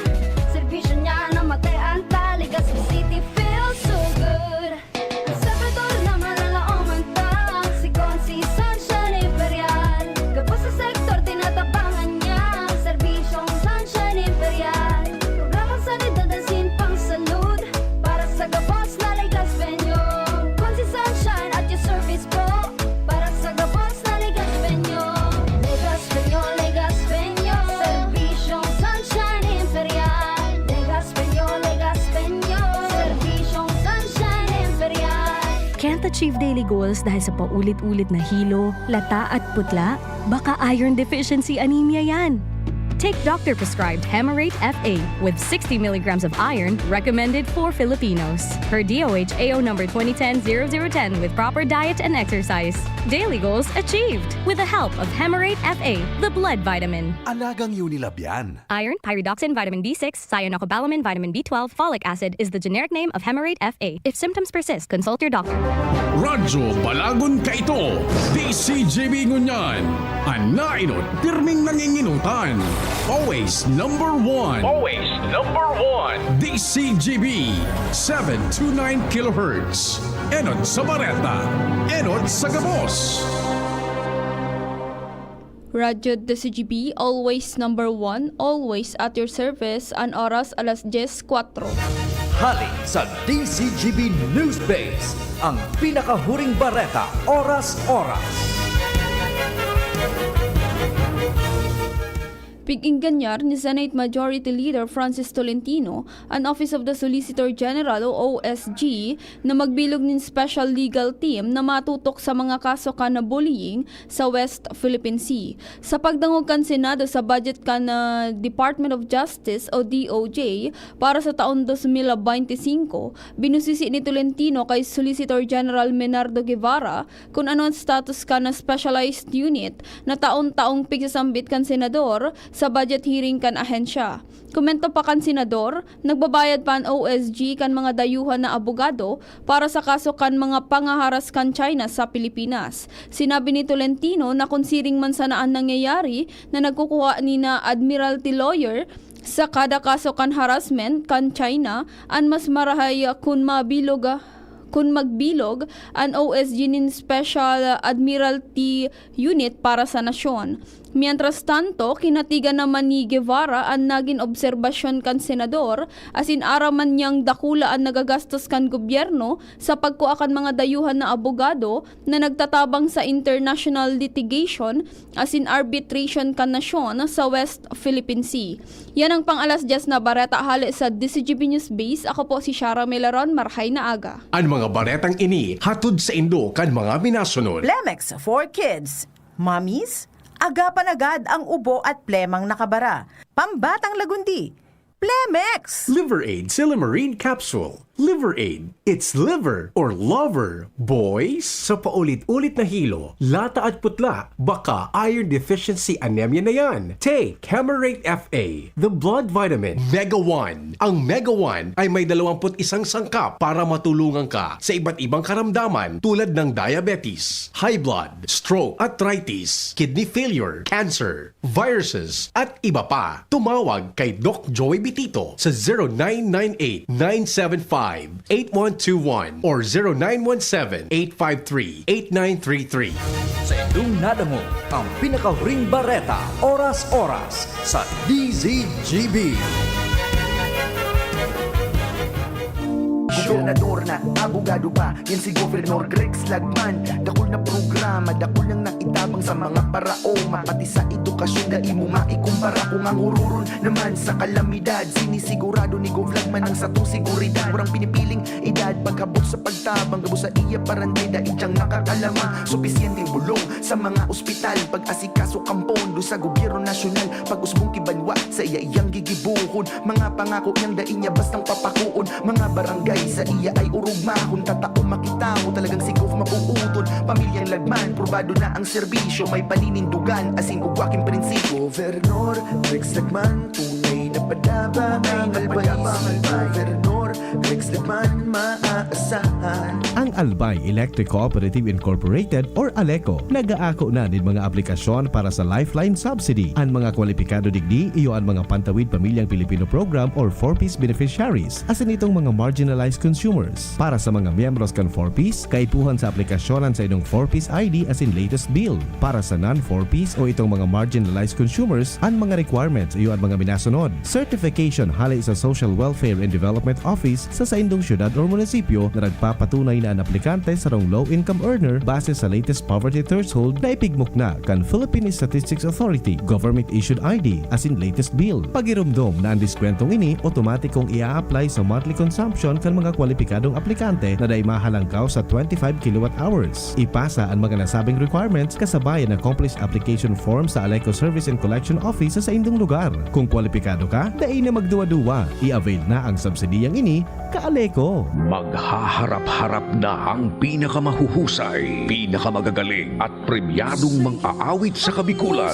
Servisyo niya na matean ta, Legazpi City feels so good. Ang sabador na malalaoman ta, sigaw si Sunshine Imperial. Kapag sa sektor, tinatabangan niya, serbisyong Sunshine Imperial. Programang sanidad ang sinpang salud, para sa gabos na Legazpenyo. Kung si Sunshine at your service pro, para sa gabos na Legazpenyo. Legazpenyo, Legazpenyo, serbisyong Sunshine Imperial. Legazpenyo, Legazpenyo, serbisyong Sunshine Imperial. Can't achieve daily goals dahil sa paulit-ulit na hilo, lata at putla? Baka iron deficiency anemia yan. Take doctor-prescribed Hemarate FA with 60 milligrams of iron recommended for Filipinos. Per DOH AO number 2010-0010 with proper diet and exercise. Daily goals achieved with the help of Hemarate FA, the blood vitamin. Alagang Unilab yan. Iron, pyridoxine, vitamin B6, cyanocobalamin, vitamin B12, folic acid is the generic name of Hemarate FA. If symptoms persist, consult your doctor. Radyo Balagon ka ito. DCGB ngunyan. Anainot, pirming nanginginutan. Always number one. Always number one. DCGB 729 kHz. Enot sa Bareta. Enot sa Gabos. Radyo DCGB, always number one, always at your service, an oras alas 10:04. Hali sa DCGB News Base, ang pinakahuring bareta, oras-oras. Pig-inganyar ni Senate Majority Leader Francis Tolentino ang Office of the Solicitor General o OSG na magbilog ng special legal team na matutok sa mga kaso ka na bullying sa West Philippine Sea. Sa pagdangog kan Senado sa budget ka na Department of Justice o DOJ para sa taon 2025, binusisi ni Tolentino kay Solicitor General Menardo Guevara kung ano ang status ka na specialized unit na taon-taong pigsasambit kan Senador sa budget hearing kan ahensya. Komento pa kan Senador, nagbabayad pa ang OSG kan mga dayuhan na abogado para sa kaso kan mga pangaharas kan China sa Pilipinas. Sinabi ni Tolentino na kung siring man sanaan nangyayari na nagkukuha ni na Admiralty lawyer sa kada kaso kan harassment kan China, an mas marahay kung magbilog ang OSG nin Special Admiralty Unit para sa nasyon. Mientras tanto, kinatigan naman ni Guevara ang naging obserbasyon kan senador asin araman niyang dakula ang nagagastos kan gobyerno sa pagkuha kan mga dayuhan na abogado na nagtatabang sa international litigation asin arbitration kan nasyon sa West Philippine Sea. Yan ang pang-alas 10 na bareta hali sa DCGB News Base. Ako po si Shara Melaron, marhay na aga. Ang mga baretang ini hatod sa Indo kan mga minasunod. Plemex for Kids. Mommies, agapan agad ang ubo at plemang nakabara. Pambatang lagundi, Plemex! Liver Aid Silymarin Capsule. Liver Aid. It's liver or lover, boys. Sa paulit-ulit na hilo, lata at putla, baka iron deficiency anemia na yan. Take Hemarate FA, the blood vitamin, Mega 1. Ang Mega 1 ay may 21 sangkap para matulungan ka sa iba't ibang karamdaman tulad ng diabetes, high blood, stroke, arthritis, kidney failure, cancer, viruses, at iba pa. Tumawag kay Doc Joey Bitito sa 0998-975-8121 or 0917-853-8933. Sa inyong nadango, ang pinakahuring bareta, oras-oras sa DZGB. Gobernador na, abogado pa, yan si Governor Greg Slagman. Dakol na programa, dakol nang nakitabang sa mga paraoma. Pati sa edukasyon na imo maikumpara. Kung ang ururon naman sa kalamidad, sinisigurado ni Govlagman ang satong seguridad. Murang pinipiling edad, pagkabot sa pagtabang, gabo sa iya parantay, daig siyang nakakalamang. Supisyenteng bulong sa mga ospital, pag-asikaso kampondo sa gobyerno nasyonal. Pag-usbong kibanwa sa iya iyang gigibuhon, mga pangako niyang daing niya bastang papakuon. Mga barangay sa iya ay urugma, kung tatao makitaw talagang si Gov mapuutol. Pamilyang Lagman, probado na ang serbisyo, may paninindugan asin ugwaking prinsipyo. Governor Rex Lagman, tunay na padaba ay nalbayis. Governor Rex Lagman, maaasahan. Ang Albay Electric Cooperative Incorporated or ALECO nagaako na din mga aplikasyon para sa Lifeline Subsidy. Ang mga kwalipikado digdi iyo ang mga Pantawid Pamilyang Pilipino Program or 4-piece beneficiaries asin itong mga marginalized consumers. Para sa mga miyembros kan 4-piece, kaipuhan sa aplikasyonan sa inyong 4-piece ID asin latest bill. Para sa non-4-piece o itong mga marginalized consumers, ang mga requirements iyo ang mga minasunod. Certification hali sa Social Welfare and Development Office sa indong syudad o munisipyo na nagpapatunay na ang aplikante sarong low-income earner base sa latest poverty threshold na ipigmukna kan Philippine Statistics Authority government-issued ID as in latest bill. Pagirumdom na ang diskwentong ini otomatikong ia-apply sa monthly consumption kan mga kwalipikadong aplikante na day mahalangkaw sa 25 kilowatt hours. Ipasa ang mga nasabing requirements kasabay ang accomplished application form sa Aleco Service and Collection Office sa indong lugar. Kung kwalipikado ka, dai na magduwa-duwa. I-avail na ang subsidiyang ini ka-Aleco. Maghaharap-harap na ang pinakamahuhusay, pinakamagagaling at premyadong mang-aawit sa Kabikulan.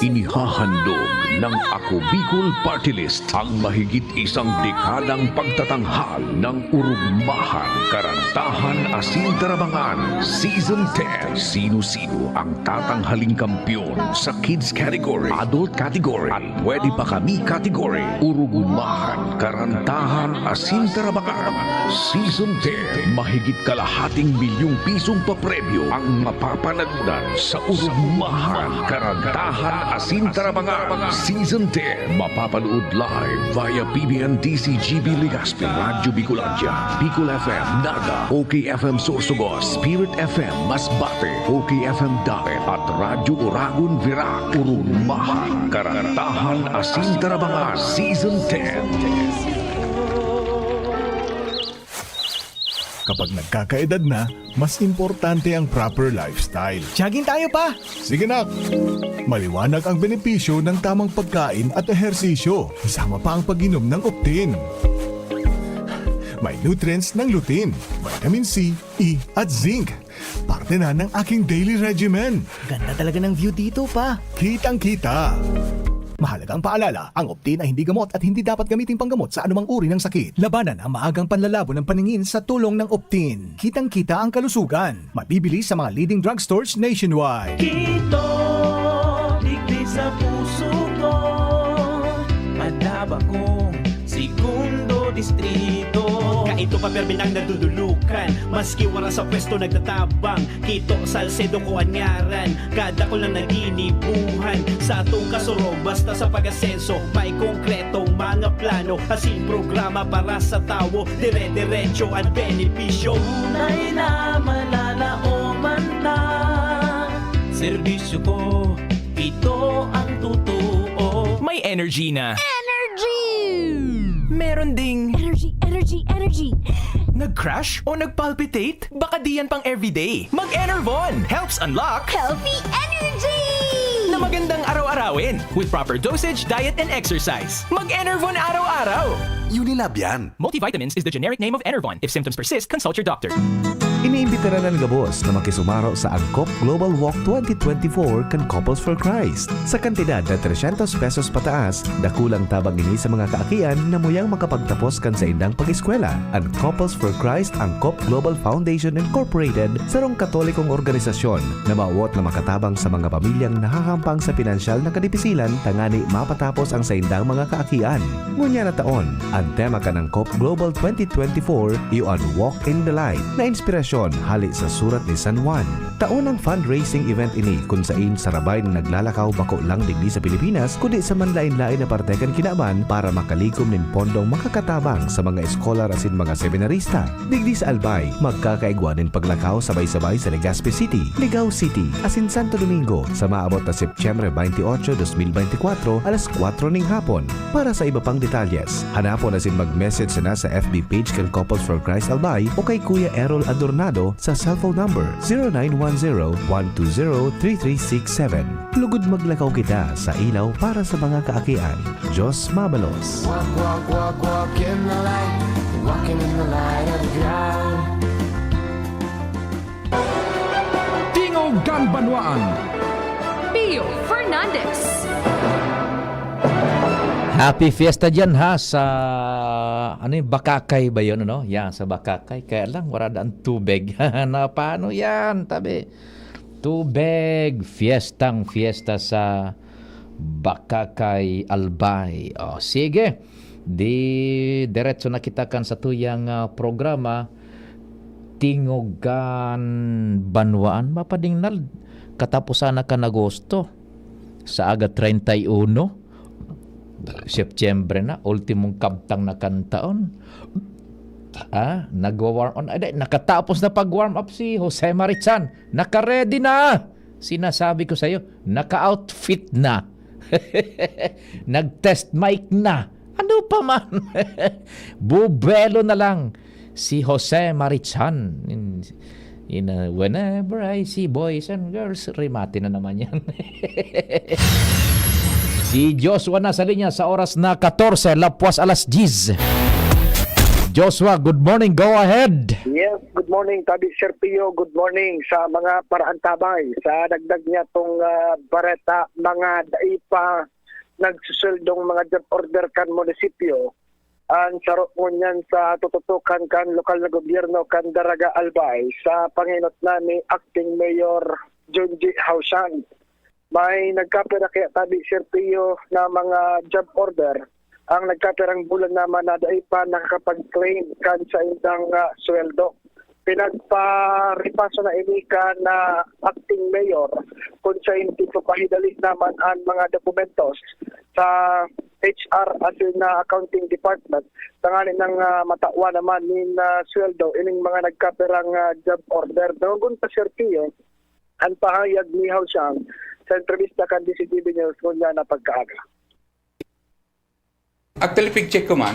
Inihahandog ng Ako Bicol Party List ang mahigit isang dekadang pagtatanghal ng urugmahan, karantahan, asintarabangan. Season 10. Sino-sino ang tatanghaling kampyon sa kids category, adult category, at pwede pa kami category. Urugmahan, karantahan, asintarabangan. Season 10. Mahigit kalahating milyong pisong papremyo ang mapapanalunan sa urugmahan, karantahan, asintarabangan. Season 10. Mapapanood live via PBN DCGB Legazpi, Radyo Bicolandia, Bicol FM, Naga, OKFM Sorsogon, Spirit FM Masbate, OKFM Dapet, at Radyo Oragon Virac. Urugmahan, karantahan, asintarabangan. Season 10. Kapag nagkakaedad na, mas importante ang proper lifestyle. Jogging tayo pa! Sige nak! Maliwanag ang benepisyo ng tamang pagkain at ehersisyo, kasama pa ang pag-inom ng Optin. May nutrients ng lutein, vitamin C, E at zinc. Parte na ng aking daily regimen. Ganda talaga ng view dito pa. Kitang-kita! Mahalagang paalala, ang Optin ay hindi gamot at hindi dapat gamitin panggamot sa anumang uri ng sakit. Labanan ang maagang panlalabo ng paningin sa tulong ng Optin. Kitang-kita ang kalusugan. Mabibili sa mga leading drugstores nationwide. Ito, ligtas sa puso ko. Madaba kong segundo distrito. Kaito pa perminang nadudulukan. Maski wala sa pwesto nagtatabang. Kito salsedo ko anyaran. Kada ko lang naginibuhan. Sa atong kasuro basta sa pag-asenso. May konkretong mga plano. Asin programa para sa tawo. Dire-diretso at benepisyo. Tunay na malalaoman na. Serbisyo ko, ito ang totoo. May energy na. Meron ding Energy. nag-crash o nag-palpitate? Baka di yan pang everyday. Mag-Enervon helps unlock Healthy energy! na magandang araw-arawin with proper dosage, diet, and exercise. Mag-Enervon araw-araw. Unilab yan. Multivitamins is the generic name of Enervon. If symptoms persist, consult your doctor. Iniimbitara ng gabos na makisumaro sa Angkop Global Walk 2024 kan Couples for Christ. Sa kantidad na 300 pesos pataas, dakulang tabang ini sa mga kaakian na muyang makapagtapos kan sa indang pag-eskwela. Ang Couples for Christ Angkop Global Foundation Incorporated sarong katolikong organisasyon na maawat na makatabang sa mga pamilyang nahahampang sa pinansyal na kadipisilan tangani mapatapos ang sa indang mga kaakian. Ngunya na taon, ang tema ka ng COP Global 2024 iyon Walk in the Light na inspirasyon hali sa surat ni San Juan. Taunang fundraising event ini kung saan sarabay na naglalakaw bako lang digdi sa Pilipinas kundi sa manlain-lain na partekan kinaban para makalikom nin pondong makakatabang sa mga eskolar asin mga seminarista. Digdi sa Albay, magkakaigwanin paglakaw sabay-sabay sa Legazpi City, Ligao City, asin Santo Domingo sa maabot na Setyembre 28, 2024 alas 4 ning hapon. Para sa iba pang detalyes, hanapon asin mag-message na sa FB page kay Couples for Christ Albay o kay Kuya Errol Adornado sa cellphone number 0910-120-3367. Lugod maglakaw kita sa ilaw para sa mga kaakian. Diyos mabalos. Walk in the light. Walking in the light of God. Tingog kan Banwaan. Pio Fernandez. Happy Fiesta dyan ha sa Bakakay ba yun ano? Yan sa Bakakay. Kaya lang wala daan tubig. Na paano yan? Tabi. Tubig. Fiesta sa Bakakay Albay. O sige. Di diretso na kita kan sa tuyang programa Tingogan Banwaan. Mapading nal katapusan na ka na Agosto sa aga 31 September na, ultimong kabtang na kantaon. Nagwa-warm on. Nakatapos na pag-warm up si Jose Marichan. Naka-ready na. Sinasabi ko sa iyo, naka-outfit na. Nag-test mic na. Ano pa man? Bubelo na lang si Jose Marichan. Whenever I see boys and girls, rimati na naman yan. Si Joshua na sa linya sa oras na 14, lapwas alas 10. Joshua, good morning. Go ahead. Yes, good morning, Tabi Serpio. Good morning sa mga paraantabay. Sa dagdag niya itong bareta, mga daipa nagsusuldong mga job order kan munisipyo. Ang sarok mo niyan sa tututukan kan lokal na gobyerno kan Daraga Albay sa panginot na ni Acting Mayor Junji Hausan. May nagkapira kaya Tabi Serpio na mga job order. Ang nagkapirang bulan naman na dahil pa nakakapag-claim kan sa indang sweldo. Pinagparipaso na inika na acting mayor kung sa hindi po pahidali naman ang mga dokumentos sa HR as in accounting department. Tanganin ng matawa naman ni sweldo ining mga nagkapirang job order. Doon pa Serpio, ang pahayag ni Hausan sa entrevista kan DCTV News kung niya na pagkaaga. Actually, pig-check ko man,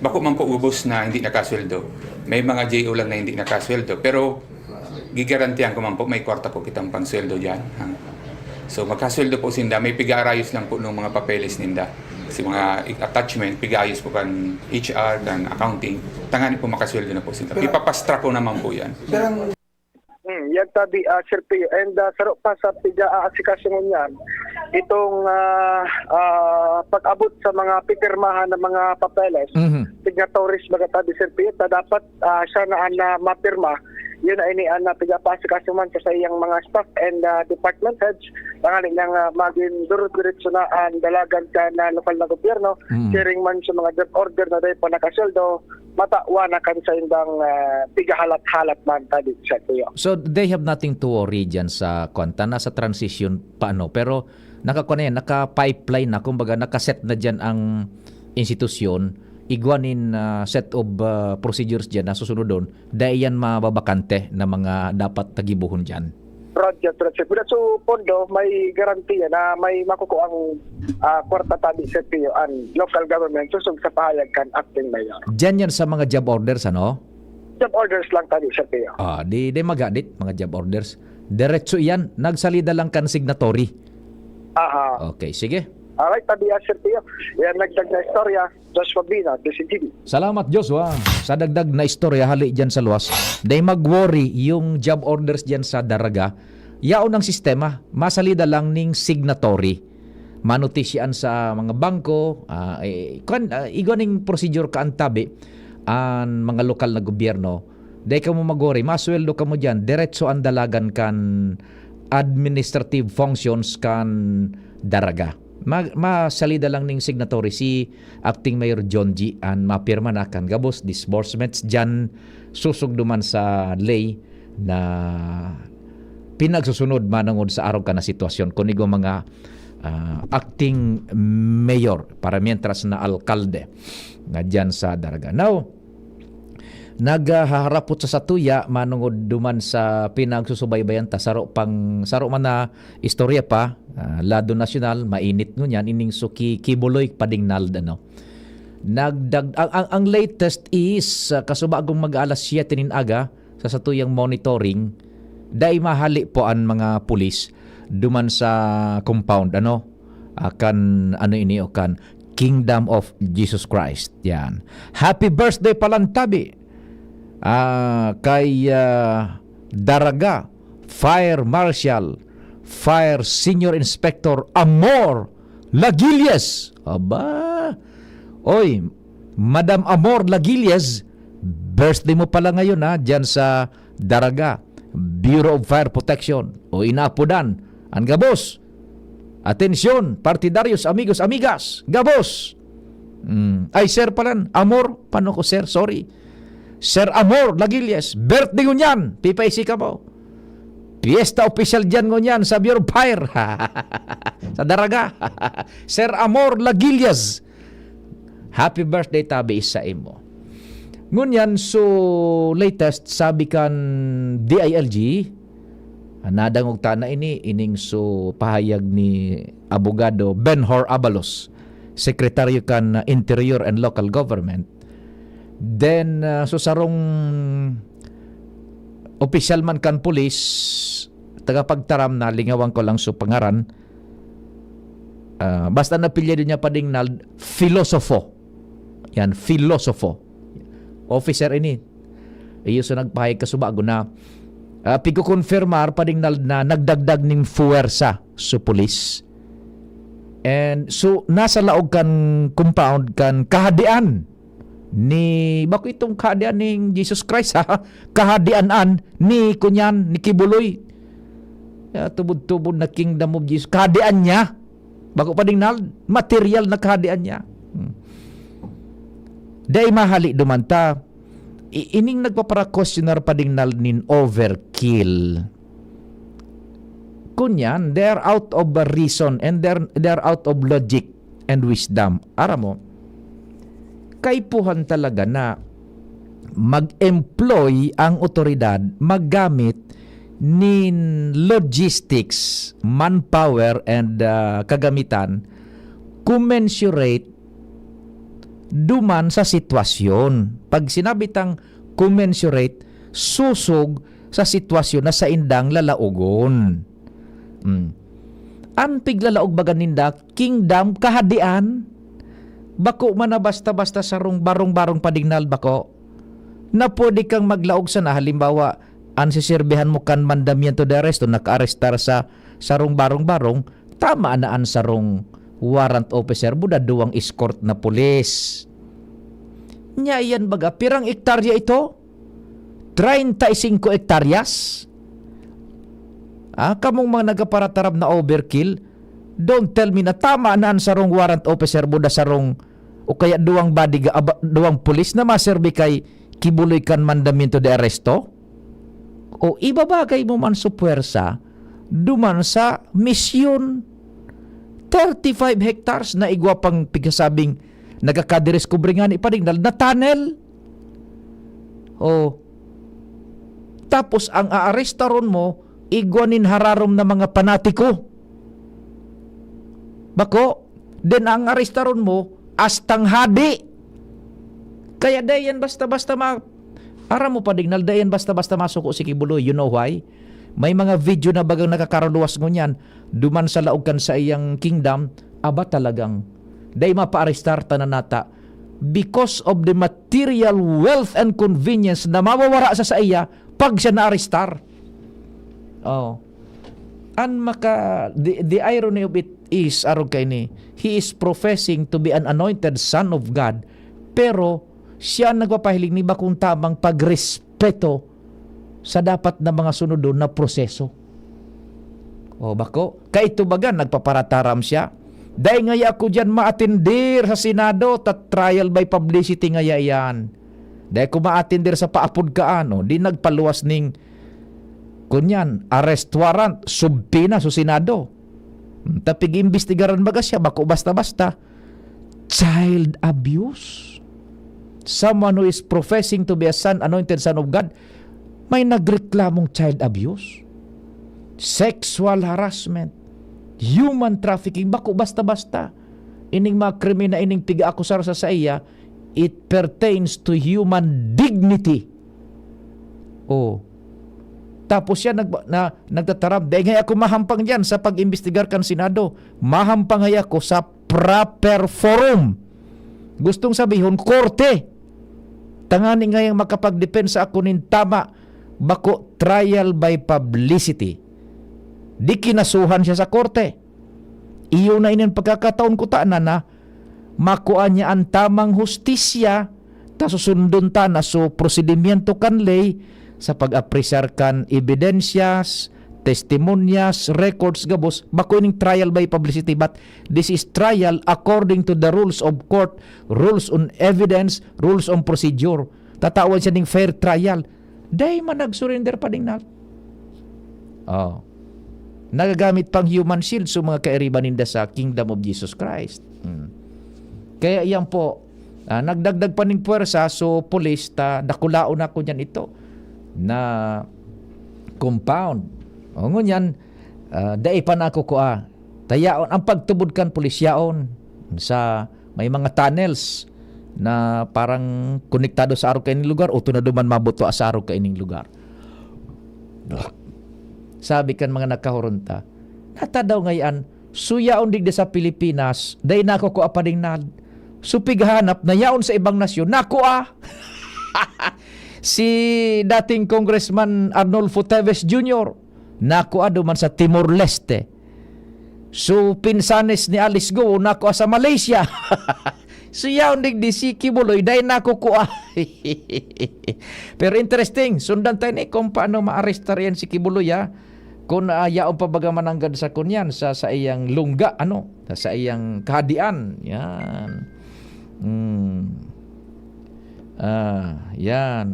bako man po ubos na hindi nakasweldo. May mga JO lang na hindi nakasweldo. Pero, gigarantiyan ko man po, may kwarta po kitang pangsweldo dyan. So, magkasweldo po sinda. May piga-arayos lang po ng mga papeles ninda. Kasi mga attachment, piga-ayos po kan HR, kan accounting. Tangani po makasweldo na po sinda. Ipapastra ko naman po yan. Yan Tabi Serpio. And sarok pa sa piga-asikasyon niyan, itong pag-abot sa mga pipirmahan ng mga papeles, signatories mga Tabi Serpio, na dapat siya na mapirma. Yun ay ni na piga-asikasyon man sa iyang mga staff and department heads. Tangaling nang maging durut-diretso na ang dalagan ka na lokal na gobyerno, sharing man sa mga job order na dahil pa nakasweldo, matawa na kan sa indang pigahalat-halat man Tabi Serpio. So they have nothing to worry dyan sa kwanta. Nasa transition paano. Pero naka-pipeline na. Kumbaga nakaset na dyan ang institusyon. Igwanin set of procedures dyan na susunod doon. Dahil yan mababakante na mga dapat tagibuhon dyan. Project. So, pondo, may garantiya na may makukuha ang kwarta Tabi Serpio ang local government susog sa pahayag kan acting mayor. Dyan yan sa mga job orders, ano? Job orders lang Tabi Serpio. Di magadit, mga job orders. Diretso yan. Nagsalida lang kan signatory. Aha. Okay, sige. Alright, Tabi Serpio. Yan nagdag na istorya. Joshua Bina, DCTV. Salamat Joshua. Sa dagdag na istorya, hali dyan sa luwas. Dahil mag-worry yung job orders dyan sa Daraga. Yaon ng sistema, masalida lang ning signatory. Manotisyan sa mga bangko. Iganing procedure ka ang Tabi ang mga lokal na gobyerno. Dahil ka mo mag-worry, masweldo ka mo dyan. Diretso ang dalagan kan administrative functions kan Daraga. Masalida lang ning signatory si Acting Mayor John G. An mapirma na kan gabos disbursements dyan susog duman sa lay na pinagsusunod manungod sa araw ka na sitwasyon kunigo mga acting mayor para mientras na alkalde na dyan sa Daraga. Now, naghaharapot sa satuya manungod duman sa pinagsusubaybayan ta saro man na istorya pa lado nasyonal mainit ngunyan ining suki kibuloy padingnal ano. Ang latest is kasubagong mag-alas 7 nin aga sa satuyang monitoring dai mahali po ang mga pulis duman sa compound akan Kingdom of Jesus Christ yan. Happy birthday palantabi kay Daraga Fire Marshal Fire Senior Inspector Amor Lagilias. Aba, oy, Madam Amor Lagilias, birthday mo pala ngayon dyan sa Daraga Bureau of Fire Protection o inaapodan ang gabos. Atensyon, partidarios, amigos, amigas, gabos. Ay, sir palan, Amor, paano ko sir? Sorry. Sir Amor Lagilias, birthday ngunyan, pipaisi ka mo. Fiesta official dyan ngunyan sa Bureau of Fire. Sa Daraga. Sir Amor Lagilias, happy birthday Tabi sa imo. Ngunyan, so latest sabi kan DILG, nadangog tana ining so pahayag ni abogado Benhur Abalos, sekretaryo kan Interior and Local Government. Then so sarong official man kan police, tagapagtaram na lingawan ko lang so pangaran, basta napilya din niya pa ding na filosofo. Yan, filosofo. Officer ini. Iyo so nagpahayag kasubago na pigo-confirmar pa ding na nagdagdag ning fuwersa sa police. And so nasa laog kan compound kan kahadian ni bako itong kahadian ning Jesus Christ ha. Kahadianan ni kunyan ni Kibuloy. Tubod-tubod na kingdom of Jesus. Kahadian niya. Bako pa ding na material na kahadian niya. Day mahali dumanta. Ining nagpapara-questioner pa ding nal nin overkill. Kunyan, they're out of reason and they're out of logic and wisdom. Ara mo, kaipuhan talaga na mag-employ ang otoridad, maggamit nin logistics, manpower, and kagamitan commensurate duman sa sitwasyon. Pag sinabi tang commensurate, susog sa sitwasyon na sa indang lalaogon. An piglalaog baga ninda, kingdom, kahadian, bako man na basta-basta sarong barong-barong padignal bako, na pwede kang maglaog sa na, halimbawa, an sisirbihan mo kan mandamiento de arresto, naka-arestar sa sarong barong-barong, tama na an sarong warrant officer, buda duwang escort na pulis. Nya yan baga, pirang ektarya ito? 35 ektaryas? Kamong mga nagaparatarab na overkill, don't tell me na tama na ang sarong warrant officer, buda sarong, o kaya duwang duwang pulis na maserbi kay Kibuloy kan mandamiento de arresto? O ibabagay mo man sa puwersa, duman sa misyon. 35 hectares na igwa pang pigasabing nagakadireskubre nga ni Padingnal na tunnel. Tapos ang aarestaron mo, igwanin hararom na mga panatiko. Bako, then ang arestaron mo, astang hadi. Kaya dayan basta-basta ara mo Padingnal, dayan basta-basta masuko si Kibuloy. You know why? May mga video na bagang nakakaruluwas ngunyan, duman sa laogan sa iyang kingdom, aba talagang, day mapa-arestar tananata, because of the material wealth and convenience na mawawara sa iya, pag siya na-arestar. The irony of it is, arog kay ni, he is professing to be an anointed son of God, pero siya nagpapahiling ni bakong tamang pagrespeto sa dapat na mga sunod doon na proseso. Bako, kay ito baga, nagpaparataram siya. Dahil ngaya ako dyan maatindir sa Senado, trial by publicity ngaya yan. Dahil ko maatindir sa paapod kaan, di nagpaluwas ning kunyan, arrest warrant, subpina sa Senado. Tapig imbestigaran baga siya, bako basta-basta. Child abuse. Someone who is professing to be a son, anointed son of God, may nagreklamong child abuse, sexual harassment, human trafficking, bako basta-basta. Ining mga krimen na ining piga-akusar sa iya, it pertains to human dignity. Tapos siya nagtatarab, dahil nga ako mahampang dyan sa pag-imbestigar kan Senado, mahampang nga ako sa proper forum. Gustong sabihon, korte. Tangani nga yung makapag-depensa ako nin tama, bako trial by publicity. Di kinasuhan siya sa korte. Iyo na inin pagkakataon ko taan na makuha niya ang tamang hustisya, ta susundon ta na so prosedimiento kan lay sa pag-apresar kan evidensyas, testimonyas, records gabos, bako ining trial by publicity, but this is trial according to the rules of court, rules on evidence, rules on procedure. Tatawag siya ning fair trial. Dahil man nag-surrender pa din na. Nagagamit pang human shield sa mga kairiban ninda sa kingdom of Jesus Christ. Kaya yan po, Nagdagdag pa ning puwersa, so police, dakulaon na ko niyan ito na compound. O ngunyan, dai pa na ako tayaon, ang pagtubod kan pulisyaon sa may mga tunnels na parang konektado sa aro kaining lugar o tunado man mabuto sa aro kaining lugar. Sabi kan mga nakahurunta, nata daw ngayon, suyaon digda sa Pilipinas, dahil nako ko apading supighanap na yaon sa ibang nasyon, nako si dating Congressman Arnolfo Teves Jr., nako duman sa Timor-Leste. So, pinsanes ni Alice Go, nako sa Malaysia. So, yaon digdi si Kibuloy, dahil nako ko Pero interesting, sundan tayo ni kung paano ma-arrestar yan si Kibuloy, kung yaon pa baga mananggad sa kunyan sa iyang lungga, sa iyang kahadian. Yan. Yan.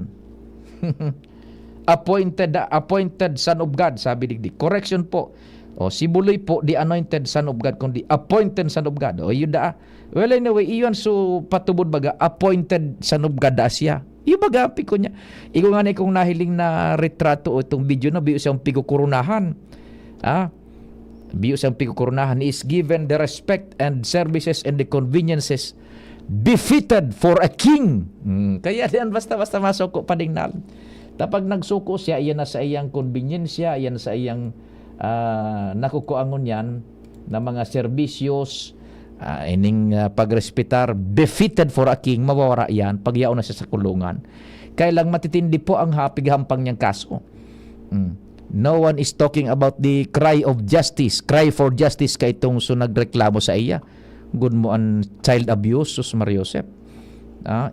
Appointed son of God, sabi digdi. Correction po. Si Buloy po, the anointed son of God, kundi appointed son of God. Yun well, anyway, iyon so patubod baga, appointed son of God siya. Yung baga, piko niya. Iko nga na ikong nahiling na retrato o itong video na biyo siyang pigukurunahan. Biyo siyang pigukurunahan. He is given the respect and services and the conveniences befitted for a king. Kaya diyan basta-basta masuko padingnal. Tapag nagsuko siya, iyan na sa iyang conveniensya, iyan sa iyang nakukuangon yan na mga serbisyos, ining pagrespetar, befitted for a king, mawawara yan pag yaon na siya sa kulungan. Kailang matitindi po ang hapig-hampang niyang kaso. No one is talking about the cry of justice, cry for justice kay itong nagreklamo sa iya. Good mo ang child abuse, sus Mariosep.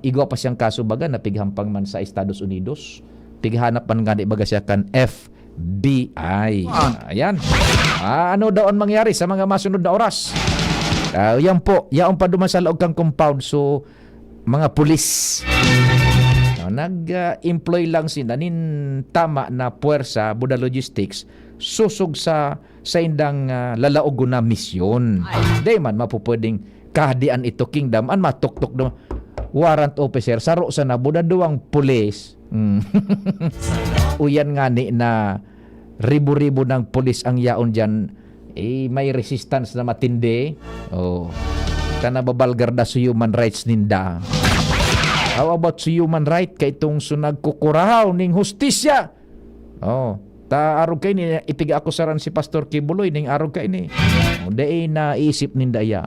Igwa pa siyang kaso baga na pighampang man sa Estados Unidos. Pighanap man nga baga siya kan FBI. Ayan. Ano daw ang mangyari sa mga masunod na oras? Yan po, yaon pa duman sa loob kang compound. So, mga pulis. Nag-employ lang sila nin tama na puwersa, Buda Logistics, susog sa indang lalaog na misyon. Di man mapupwedeng kahadian ito kingdom an matuktok do warrant officer saro sa nabuda duwang pulis. Uyan nga ni na ribu-ribu ng pulis ang yaon dyan, may resistance na matindi. Kanababalgar da sa human rights ninda. How about sa human right kay itong nagkukurahaw ning hustisya? Arog kay ni ipiga ako saran si Pastor Kibuloy ning arog kay ni. Dai na isip ninda ya.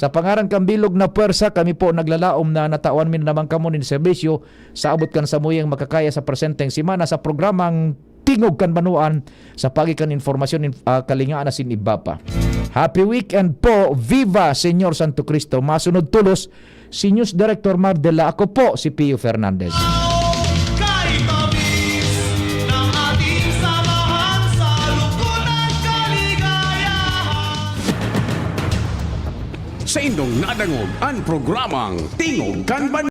Sa pangaran kang bilog na puwersa, kami po naglalaom na natawan min naman kamo nin serbisyo sa abot kan samuyang makakaya sa presenteng simana sa programang Tingog kan Banuan sa pagikan informasyon kalingaan na sin iba pa. Happy weekend po. Viva Señor Santo Cristo. Masunod tulos si News Director Mardela. Ako po si Pio Fernandez. Sa indong nadangog ang programang Tingog kan Banuan.